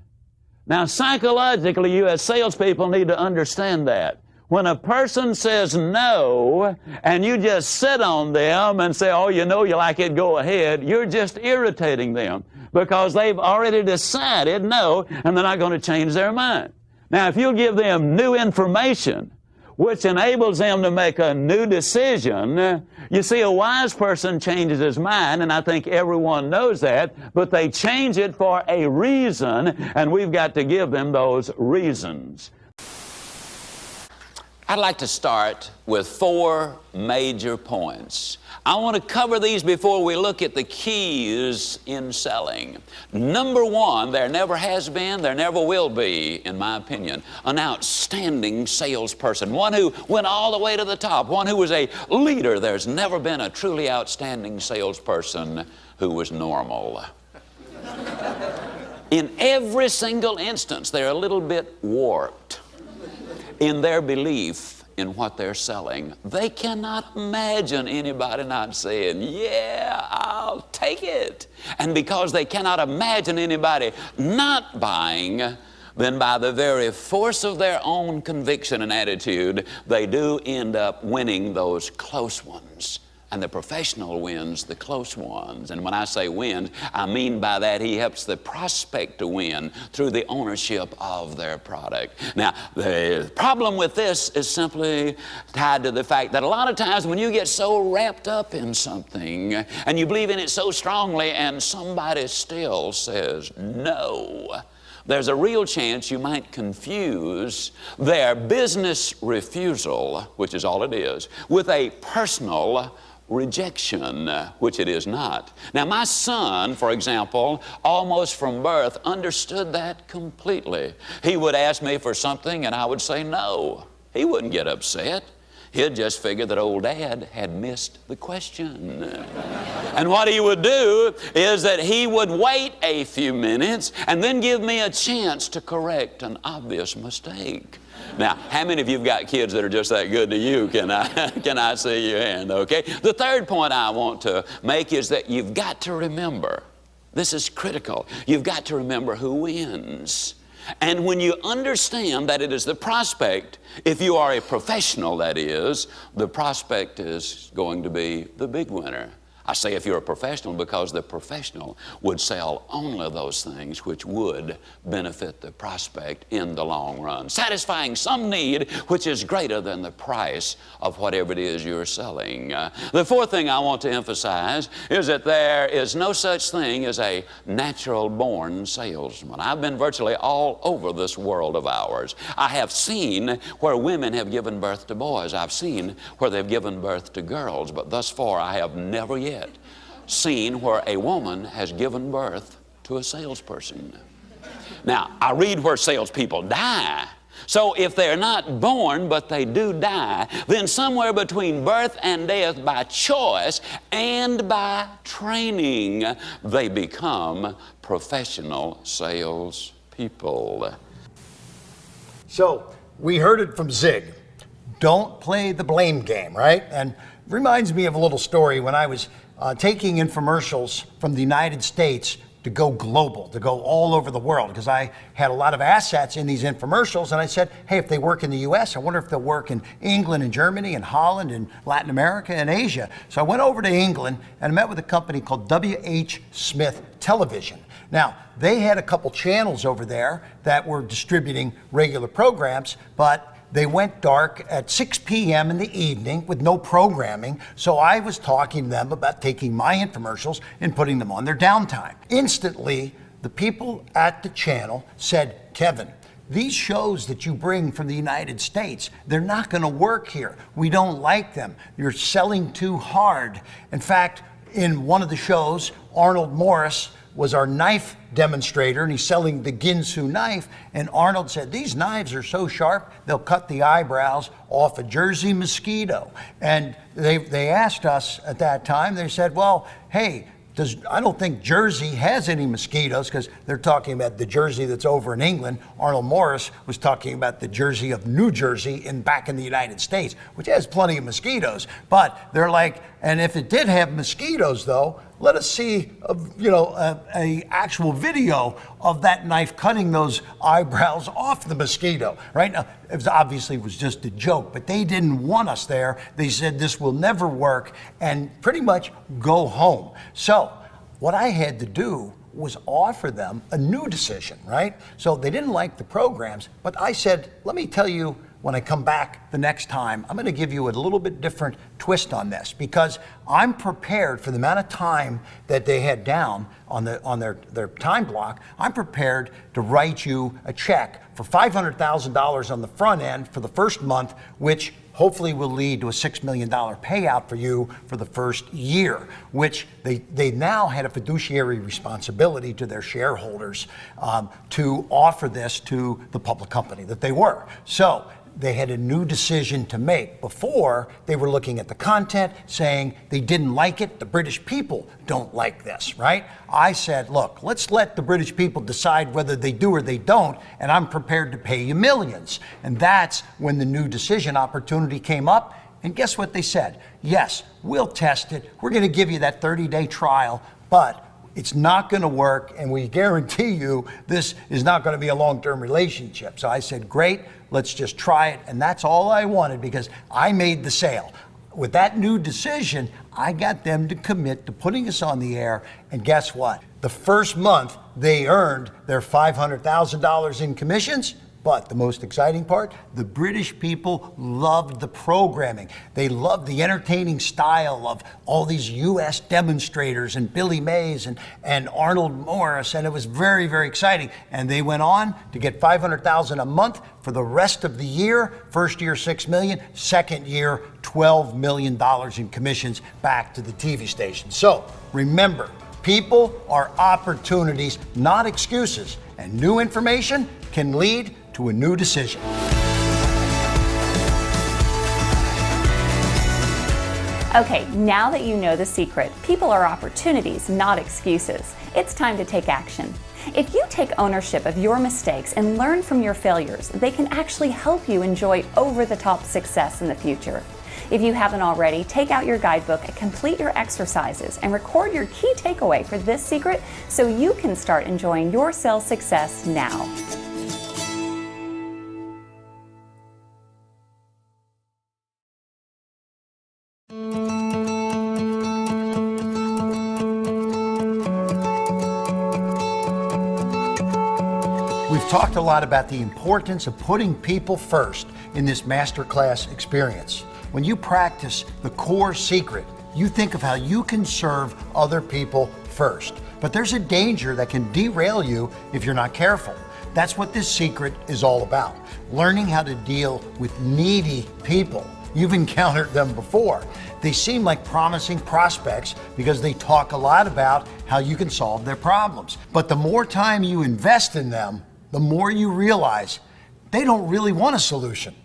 Now, psychologically, you as salespeople need to understand that. When a person says no, and you just sit on them and say, oh, you know you like it, go ahead, you're just irritating them because they've already decided no, and they're not going to change their mind. Now, if you give them new information, which enables them to make a new decision, you see, a wise person changes his mind, and I think everyone knows that, but they change it for a reason, and we've got to give them those reasons. I'd like to start with 4 major points. I want to cover these before we look at the keys in selling. Number 1, there never has been, there never will be, in my opinion, an outstanding salesperson, one who went all the way to the top, one who was a leader. There's never been a truly outstanding salesperson who was normal. In every single instance, they're a little bit warped in their belief in what they're selling. They cannot imagine anybody not saying, yeah, I'll take it. And because they cannot imagine anybody not buying, then by the very force of their own conviction and attitude, they do end up winning those close ones. And the professional wins the close ones. And when I say wins, I mean by that he helps the prospect to win through the ownership of their product. Now, the problem with this is simply tied to the fact that a lot of times when you get so wrapped up in something and you believe in it so strongly and somebody still says no, there's a real chance you might confuse their business refusal, which is all it is, with a personal rejection, which it is not. Now, my son, for example, almost from birth understood that completely. He would ask me for something and I would say no. He wouldn't get upset. He'd just figure that old Dad had missed the question. And what he would do is that he would wait a few minutes and then give me a chance to correct an obvious mistake. Now, how many of you have got kids that are just that good to you? Can I see your hand? Okay. The third point I want to make is that you've got to remember, this is critical, you've got to remember who wins. And when you understand that it is the prospect, if you are a professional, that is, the prospect is going to be the big winner. I say if you're a professional because the professional would sell only those things which would benefit the prospect in the long run, satisfying some need which is greater than the price of whatever it is you're selling. The fourth thing I want to emphasize is that there is no such thing as a natural-born salesman. I've been virtually all over this world of ours. I have seen where women have given birth to boys. I've seen where they've given birth to girls, but thus far I have never yet seen where a woman has given birth to a salesperson. Now, I read where salespeople die. So if they're not born, but they do die, then somewhere between birth and death, by choice and by training, they become professional salespeople. So we heard it from Zig. Don't play the blame game, right? And it reminds me of a little story when I was taking infomercials from the United States to go global, to go all over the world, because I had a lot of assets in these infomercials, and I said, hey, if they work in the US, I wonder if they'll work in England and Germany and Holland and Latin America and Asia. So I went over to England and I met with a company called W.H. Smith Television. Now, they had a couple channels over there that were distributing regular programs, but they went dark at 6 p.m. in the evening with no programming, so I was talking to them about taking my infomercials and putting them on their downtime. Instantly, the people at the channel said, Kevin, these shows that you bring from the United States, they're not going to work here. We don't like them. You're selling too hard. In fact, in one of the shows, Arnold Morris was our knife demonstrator, and he's selling the Ginsu knife, and Arnold said, these knives are so sharp, they'll cut the eyebrows off a Jersey mosquito. And they asked us at that time, they said, well, hey, I don't think Jersey has any mosquitoes, because they're talking about the Jersey that's over in England. Arnold Morris was talking about the Jersey of New Jersey back in the United States, which has plenty of mosquitoes. But they're like, and if it did have mosquitoes though, let us see a actual video of that knife cutting those eyebrows off the mosquito. Right now, it obviously was just a joke, but they didn't want us there. They said this will never work and pretty much go home. So what I had to do was offer them a new decision, right? So they didn't like the programs, but I said, let me tell you, when I come back the next time, I'm going to give you a little bit different twist on this, because I'm prepared for the amount of time that they had down on their time block. I'm prepared to write you a check for $500,000 on the front end for the first month, which hopefully will lead to a $6 million payout for you for the first year, which they now had a fiduciary responsibility to their shareholders to offer this to the public company that they were. So they had a new decision to make. Before, they were looking at the content, saying they didn't like it. The British people don't like this, right? I said, look, let's let the British people decide whether they do or they don't, and I'm prepared to pay you millions. And that's when the new decision opportunity came up. And guess what they said? Yes, we'll test it. We're going to give you that 30-day trial, but it's not going to work, and we guarantee you this is not going to be a long-term relationship. So I said, great, let's just try it. And that's all I wanted, because I made the sale. With that new decision, I got them to commit to putting us on the air. And guess what? The first month, they earned their $500,000 in commissions. But the most exciting part, the British people loved the programming. They loved the entertaining style of all these U.S. demonstrators and Billy Mays and Arnold Morris, and it was very, very exciting. And they went on to get $500,000 a month for the rest of the year. First year, $6 million. Second year, $12 million in commissions back to the TV station. So remember, people are opportunities, not excuses, and new information can lead to a new decision. Okay, now that you know the secret, people are opportunities, not excuses. It's time to take action. If you take ownership of your mistakes and learn from your failures, they can actually help you enjoy over-the-top success in the future. If you haven't already, take out your guidebook and complete your exercises and record your key takeaway for this secret so you can start enjoying your sales success now. We've talked a lot about the importance of putting people first in this masterclass experience. When you practice the core secret, you think of how you can serve other people first. But there's a danger that can derail you if you're not careful. That's what this secret is all about. Learning how to deal with needy people. You've encountered them before. They seem like promising prospects because they talk a lot about how you can solve their problems. But the more time you invest in them, the more you realize they don't really want a solution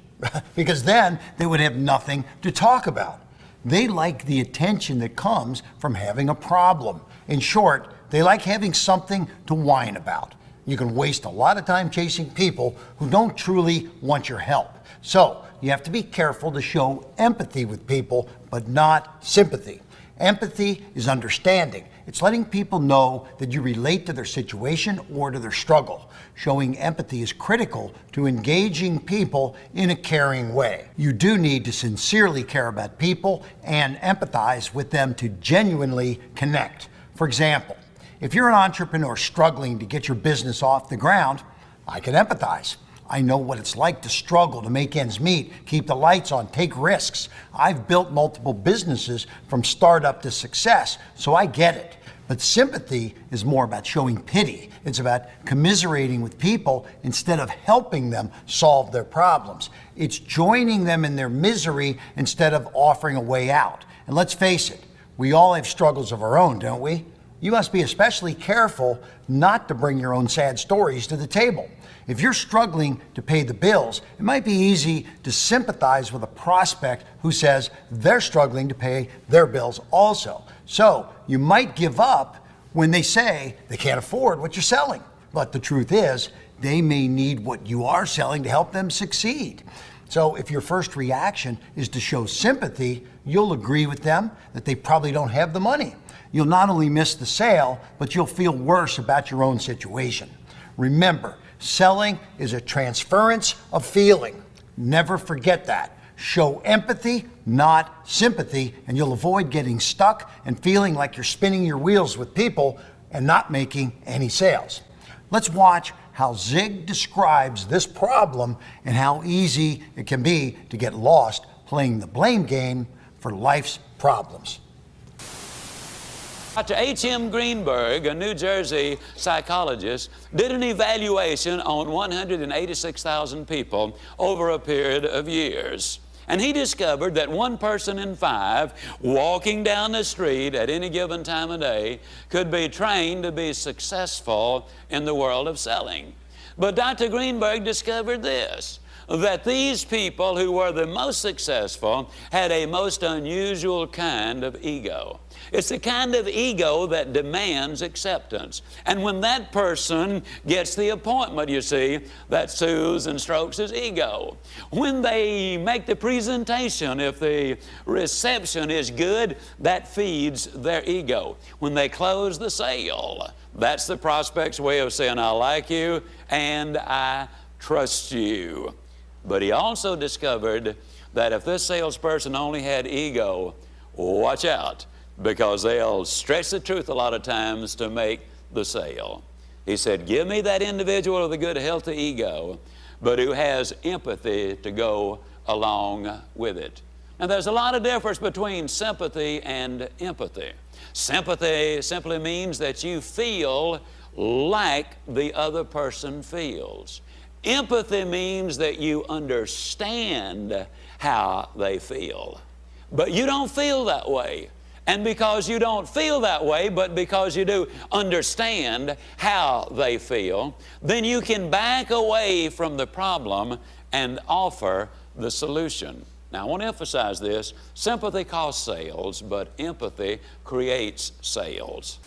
because then they would have nothing to talk about. They like the attention that comes from having a problem. In short, they like having something to whine about. You can waste a lot of time chasing people who don't truly want your help. So you have to be careful to show empathy with people, but not sympathy. Empathy is understanding. It's letting people know that you relate to their situation or to their struggle. Showing empathy is critical to engaging people in a caring way. You do need to sincerely care about people and empathize with them to genuinely connect. For example, if you're an entrepreneur struggling to get your business off the ground, I can empathize. I know what it's like to struggle to make ends meet, keep the lights on, take risks. I've built multiple businesses from startup to success, so I get it. But sympathy is more about showing pity. It's about commiserating with people instead of helping them solve their problems. It's joining them in their misery instead of offering a way out. And let's face it, we all have struggles of our own, don't we? You must be especially careful not to bring your own sad stories to the table. If you're struggling to pay the bills, it might be easy to sympathize with a prospect who says they're struggling to pay their bills also. So you might give up when they say they can't afford what you're selling. But the truth is, they may need what you are selling to help them succeed. So if your first reaction is to show sympathy, you'll agree with them that they probably don't have the money. You'll not only miss the sale, but you'll feel worse about your own situation. Remember, selling is a transference of feeling. Never forget that. Show empathy, not sympathy, and you'll avoid getting stuck and feeling like you're spinning your wheels with people and not making any sales. Let's watch how Zig describes this problem and how easy it can be to get lost playing the blame game for life's problems. Dr. H.M. Greenberg, a New Jersey psychologist, did an evaluation on 186,000 people over a period of years. And he discovered that 1 person in 5 walking down the street at any given time of day could be trained to be successful in the world of selling. But Dr. Greenberg discovered this, that these people who were the most successful had a most unusual kind of ego. It's the kind of ego that demands acceptance. And when that person gets the appointment, you see, that soothes and strokes his ego. When they make the presentation, if the reception is good, that feeds their ego. When they close the sale, that's the prospect's way of saying, I like you and I trust you. But he also discovered that if this salesperson only had ego, watch out, because they'll stretch the truth a lot of times to make the sale. He said, give me that individual with a good, healthy ego, but who has empathy to go along with it. Now, there's a lot of difference between sympathy and empathy. Sympathy simply means that you feel like the other person feels. Empathy means that you understand how they feel. But you don't feel that way. And because you don't feel that way, but because you do understand how they feel, then you can back away from the problem and offer the solution. Now, I want to emphasize this. Sympathy costs sales, but empathy creates sales.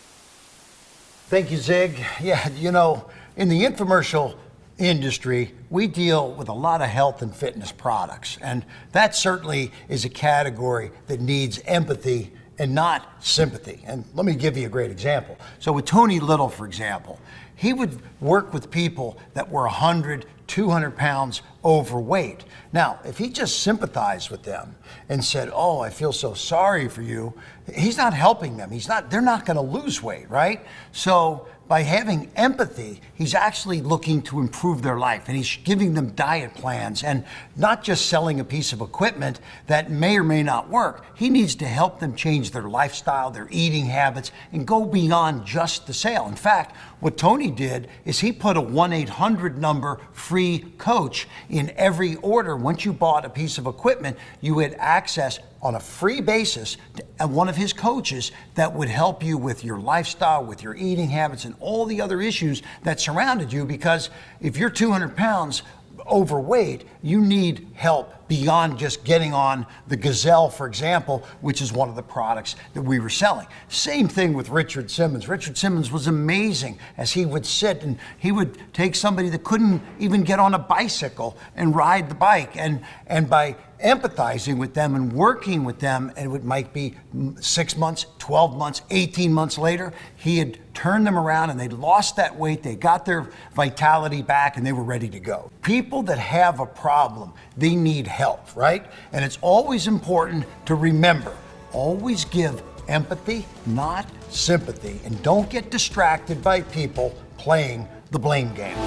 Thank you, Zig. Yeah, you know, in the infomercial industry, we deal with a lot of health and fitness products, and that certainly is a category that needs empathy and not sympathy. And let me give you a great example. So with Tony Little, for example, he would work with people that were 100, 200 pounds overweight. Now, if he just sympathized with them and said, "Oh, I feel so sorry for you," he's not helping them. They're not going to lose weight, right? So by having empathy, he's actually looking to improve their life, and he's giving them diet plans and not just selling a piece of equipment that may or may not work. He needs to help them change their lifestyle, their eating habits, and go beyond just the sale. In fact, what Tony did is he put a 1-800 number free coach in every order. Once you bought a piece of equipment, you had access on a free basis to one of his coaches that would help you with your lifestyle, with your eating habits, and all the other issues that surrounded you. Because if you're 200 pounds overweight, you need help beyond just getting on the Gazelle, for example, which is one of the products that we were selling. Same thing with Richard Simmons. Richard Simmons was amazing as he would sit and he would take somebody that couldn't even get on a bicycle and ride the bike, and by empathizing with them and working with them, and it might be 6 months, 12 months, 18 months later, he had turned them around and they'd lost that weight, they got their vitality back, and they were ready to go. People that have a problem, they need help, right? And it's always important to remember, always give empathy, not sympathy, and don't get distracted by people playing the blame game.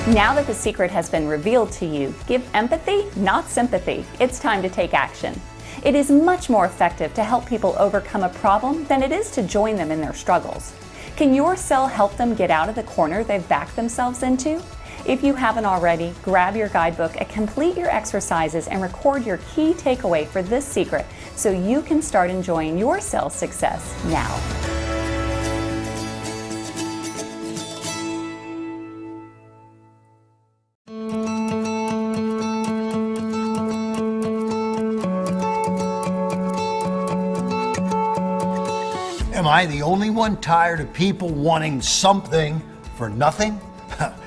Now that the secret has been revealed to you, give empathy, not sympathy. It's time to take action. It is much more effective to help people overcome a problem than it is to join them in their struggles. Can your sell help them get out of the corner they've backed themselves into? If you haven't already, grab your guidebook and complete your exercises and record your key takeaway for this secret so you can start enjoying your sales success now. Am I the only one tired of people wanting something for nothing?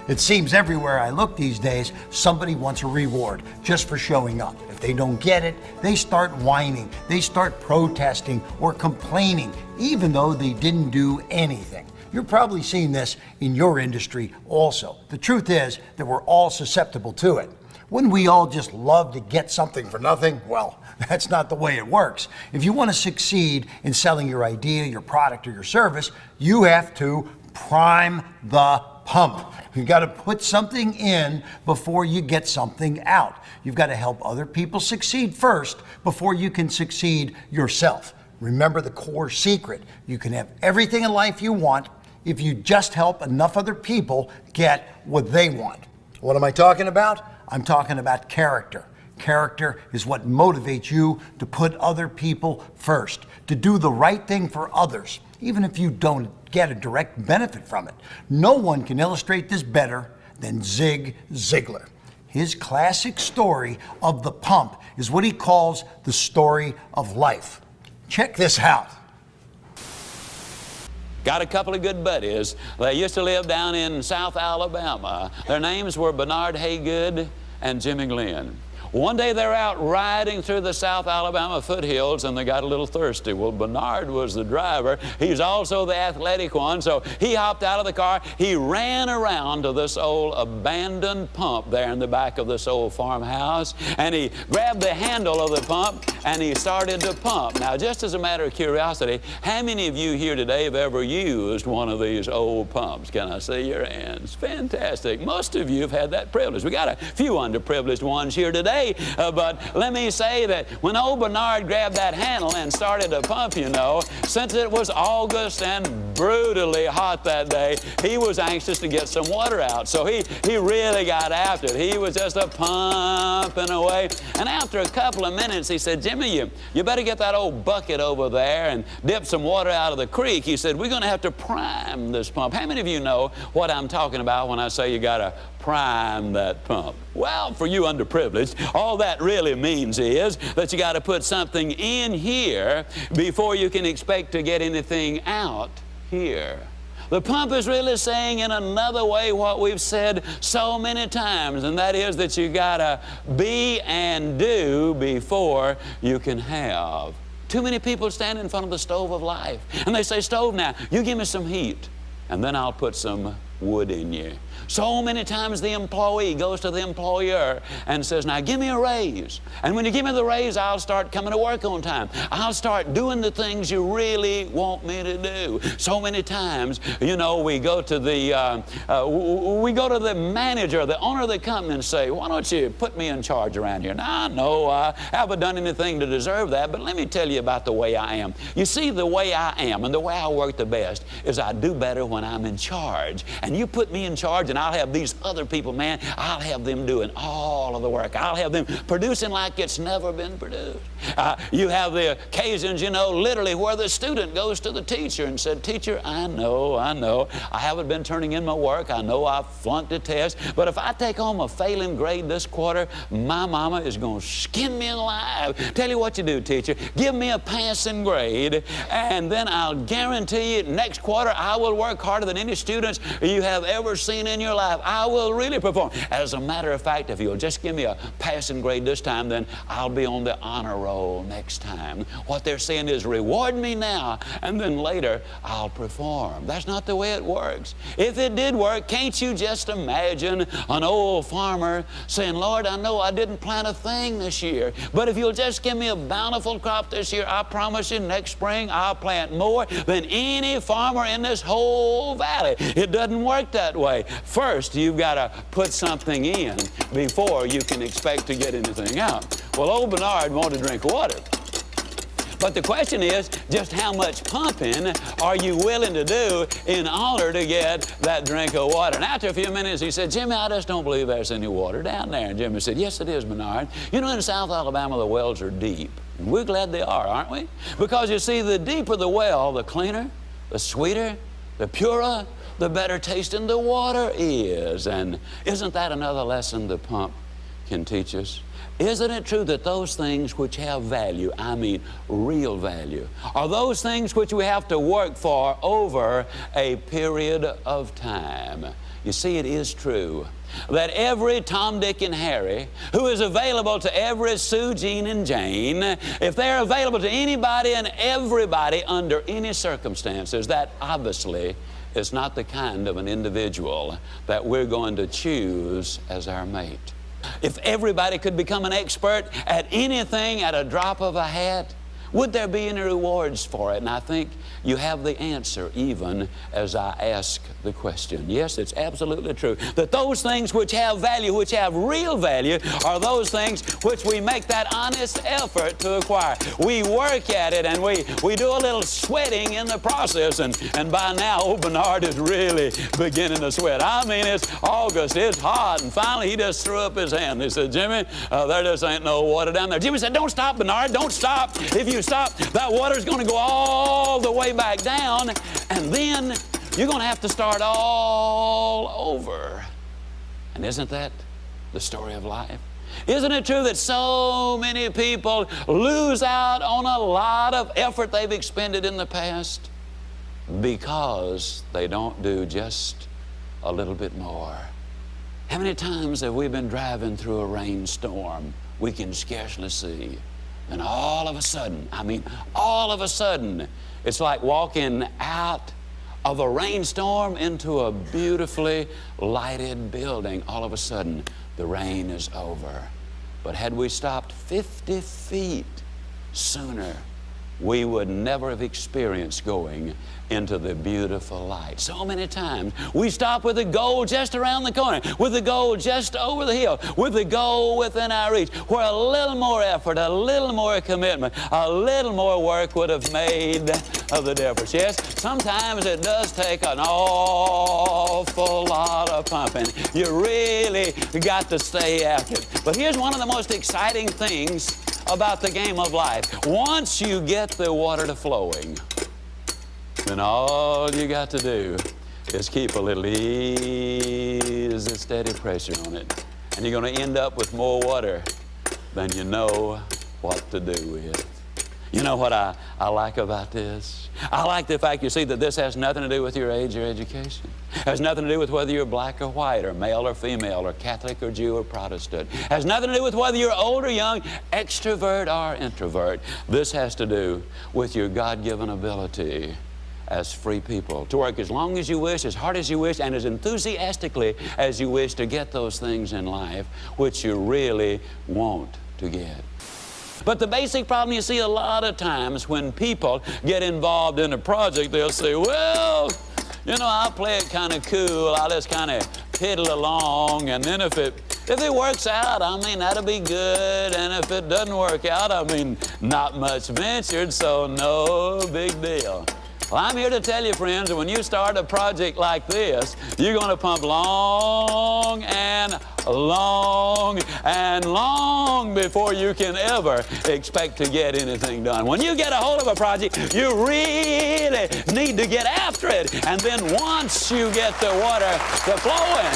It seems everywhere I look these days, somebody wants a reward just for showing up. If they don't get it, they start whining, they start protesting or complaining, even though they didn't do anything. You're probably seeing this in your industry also. The truth is that we're all susceptible to it. Wouldn't we all just love to get something for nothing? Well, that's not the way it works. If you want to succeed in selling your idea, your product, or your service, you have to prime the pump. You've got to put something in before you get something out. You've got to help other people succeed first before you can succeed yourself. Remember the core secret. You can have everything in life you want if you just help enough other people get what they want. What am I talking about? I'm talking about character. Character is what motivates you to put other people first, to do the right thing for others, even if you don't get a direct benefit from it. No one can illustrate this better than Zig Ziglar. His classic story of the pump is what he calls the story of life. Check this out. Got a couple of good buddies. They used to live down in South Alabama. Their names were Bernard Haygood and Jimmy Glenn. One day they're out riding through the South Alabama foothills and they got a little thirsty. Well, Bernard was the driver. He's also the athletic one. So he hopped out of the car. He ran around to this old abandoned pump there in the back of this old farmhouse. And he grabbed the handle of the pump and he started to pump. Now, just as a matter of curiosity, how many of you here today have ever used one of these old pumps? Can I see your hands? Fantastic. Most of you have had that privilege. We got a few underprivileged ones here today, but let me say that when old Bernard grabbed that handle and started to pump, you know, since it was August and brutally hot that day, he was anxious to get some water out. So he really got after it. He was just a pumping away. And after a couple of minutes, he said, Jimmy, you better get that old bucket over there and dip some water out of the creek. He said, we're going to have to prime this pump. How many of you know what I'm talking about when I say you got to prime that pump? Well, for you underprivileged, all that really means is that you got to put something in here before you can expect to get anything out here. The pump is really saying in another way what we've said so many times, and that is that you got to be and do before you can have. Too many people stand in front of the stove of life and they say, stove, now, you give me some heat and then I'll put some wood in you. So many times the employee goes to the employer and says, now give me a raise. And when you give me the raise, I'll start coming to work on time. I'll start doing the things you really want me to do. So many times, you know, we go to the manager, the owner of the company and say, why don't you put me in charge around here? Now, I know I haven't done anything to deserve that, but let me tell you about the way I am. You see, the way I am and the way I work the best is I do better when I'm in charge. And you put me in charge and I'll have these other people, man, I'll have them doing all of the work. I'll have them producing like it's never been produced. You have the occasions, you know, literally where the student goes to the teacher and said, teacher, I know, I haven't been turning in my work. I know I've flunked a test, but if I take home a failing grade this quarter, my mama is going to skin me alive. Tell you what you do, teacher, give me a passing grade, and then I'll guarantee you next quarter I will work harder than any students you have ever seen in your life. I will really perform. As a matter of fact, if you'll just give me a passing grade this time, then I'll be on the honor roll next time. What they're saying is reward me now, and then later I'll perform. That's not the way it works. If it did work, can't you just imagine an old farmer saying, Lord, I know I didn't plant a thing this year, but if you'll just give me a bountiful crop this year, I promise you next spring I'll plant more than any farmer in this whole valley. It doesn't work that way. First, you've got to put something in before you can expect to get anything out. Well, old Bernard wanted to drink water. But the question is, just how much pumping are you willing to do in order to get that drink of water? And after a few minutes, he said, Jimmy, I just don't believe there's any water down there. And Jimmy said, yes, it is, Bernard. You know, in South Alabama, the wells are deep. And we're glad they are, aren't we? Because you see, the deeper the well, the cleaner, the sweeter, the purer, the better tasting the water is. And isn't that another lesson the pump can teach us? Isn't it true that those things which have value, I mean real value, are those things which we have to work for over a period of time? You see, it is true that every Tom, Dick, and Harry who is available to every Sue, Jean, and Jane, if they're available to anybody and everybody under any circumstances, that obviously is not the kind of an individual that we're going to choose as our mate. If everybody could become an expert at anything at a drop of a hat, would there be any rewards for it? And I think you have the answer even as I ask the question. Yes, it's absolutely true that those things which have value, which have real value, are those things which we make that honest effort to acquire. We work at it and we do a little sweating in the process, and by now old Bernard is really beginning to sweat. I mean, it's August, it's hot, and finally he just threw up his hand. He said, Jimmy, there just ain't no water down there. Jimmy said, don't stop, Bernard, don't stop. If you stop, that water's going to go all the way back down, and then you're going to have to start all over. And isn't that the story of life? Isn't it true that so many people lose out on a lot of effort they've expended in the past because they don't do just a little bit more? How many times have we been driving through a rainstorm we can scarcely see. And all of a sudden, all of a sudden, it's like walking out of a rainstorm into a beautifully lighted building. All of a sudden, the rain is over. But had we stopped 50 feet sooner, we would never have experienced going into the beautiful light. So many times we stop with the goal just around the corner, with the goal just over the hill, with the goal within our reach, where a little more effort, a little more commitment, a little more work would have made of the difference. Yes, sometimes it does take an awful lot of pumping. You really got to stay after it. But here's one of the most exciting things about the game of life. Once you get the water to flowing, then all you got to do is keep a little easy, steady pressure on it. And you're going to end up with more water than you know what to do with. You know what I like about this? I like the fact, you see, that this has nothing to do with your age or education. It has nothing to do with whether you're black or white, or male or female, or Catholic or Jew or Protestant. It has nothing to do with whether you're old or young, extrovert or introvert. This has to do with your God-given ability as free people to work as long as you wish, as hard as you wish, and as enthusiastically as you wish to get those things in life which you really want to get. But the basic problem, you see, a lot of times when people get involved in a project, they'll say, well, you know, I'll play it kind of cool, I'll just kind of piddle along, and then if it works out, that'll be good, and if it doesn't work out, not much ventured, so no big deal. Well, I'm here to tell you, friends, that when you start a project like this, you're going to pump long and long and long before you can ever expect to get anything done. When you get a hold of a project, you really need to get after it. And then once you get the water to flowing,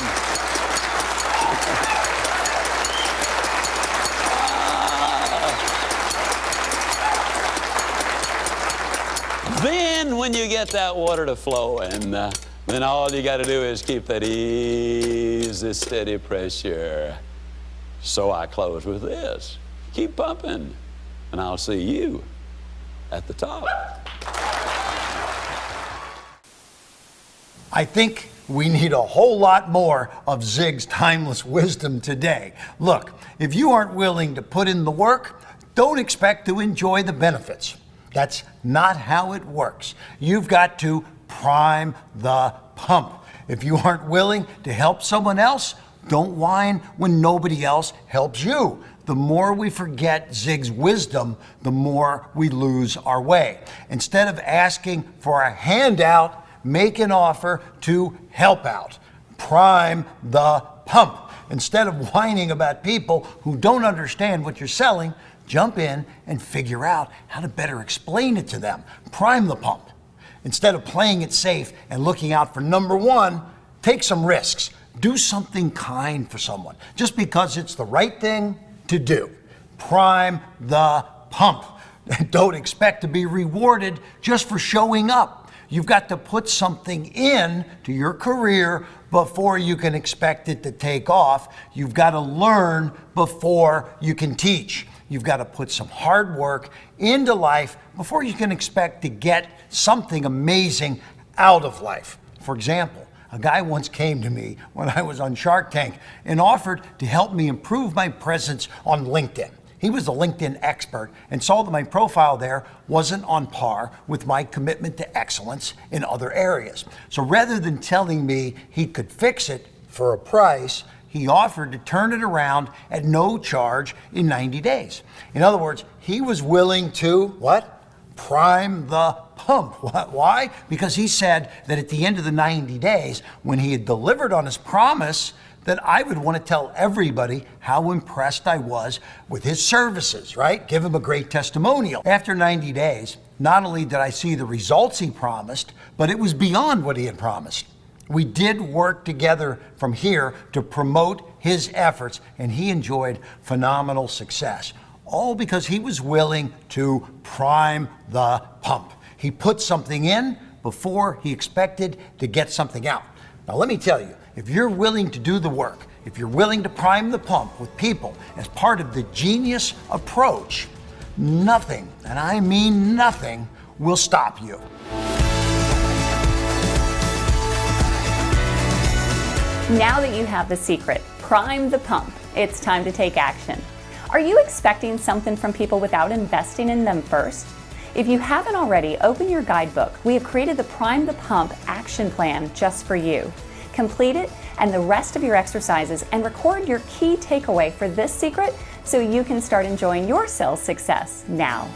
then when you get that water to flow, and then all you got to do is keep that easy, steady pressure. So I close with this. Keep pumping, and I'll see you at the top. I think we need a whole lot more of Zig's timeless wisdom today. Look, if you aren't willing to put in the work, don't expect to enjoy the benefits. That's not how it works. You've got to prime the pump. If you aren't willing to help someone else, don't whine when nobody else helps you. The more we forget Zig's wisdom, the more we lose our way. Instead of asking for a handout, make an offer to help out. Prime the pump. Instead of whining about people who don't understand what you're selling, jump in and figure out how to better explain it to them. Prime the pump. Instead of playing it safe and looking out for number one, take some risks. Do something kind for someone just because it's the right thing to do. Prime the pump. Don't expect to be rewarded just for showing up. You've got to put something in to your career before you can expect it to take off. You've got to learn before you can teach. You've got to put some hard work into life before you can expect to get something amazing out of life. For example, a guy once came to me when I was on Shark Tank and offered to help me improve my presence on LinkedIn. He was a LinkedIn expert and saw that my profile there wasn't on par with my commitment to excellence in other areas. So rather than telling me he could fix it for a price, he offered to turn it around at no charge in 90 days. In other words, he was willing to, what? Prime the pump. Why? Because he said that at the end of the 90 days, when he had delivered on his promise, that I would want to tell everybody how impressed I was with his services, right? Give him a great testimonial. After 90 days, not only did I see the results he promised, but it was beyond what he had promised. We did work together from here to promote his efforts, and he enjoyed phenomenal success. All because he was willing to prime the pump. He put something in before he expected to get something out. Now let me tell you, if you're willing to do the work If you're willing to prime the pump with people as part of the Genius approach, nothing, and I mean nothing, will stop you. Now that you have the secret, prime the pump, it's time to take action. Are you expecting something from people without investing in them first? If you haven't already, open your guidebook. We have created the Prime the Pump action plan just for you. Complete it and the rest of your exercises and record your key takeaway for this secret so you can start enjoying your sales success now.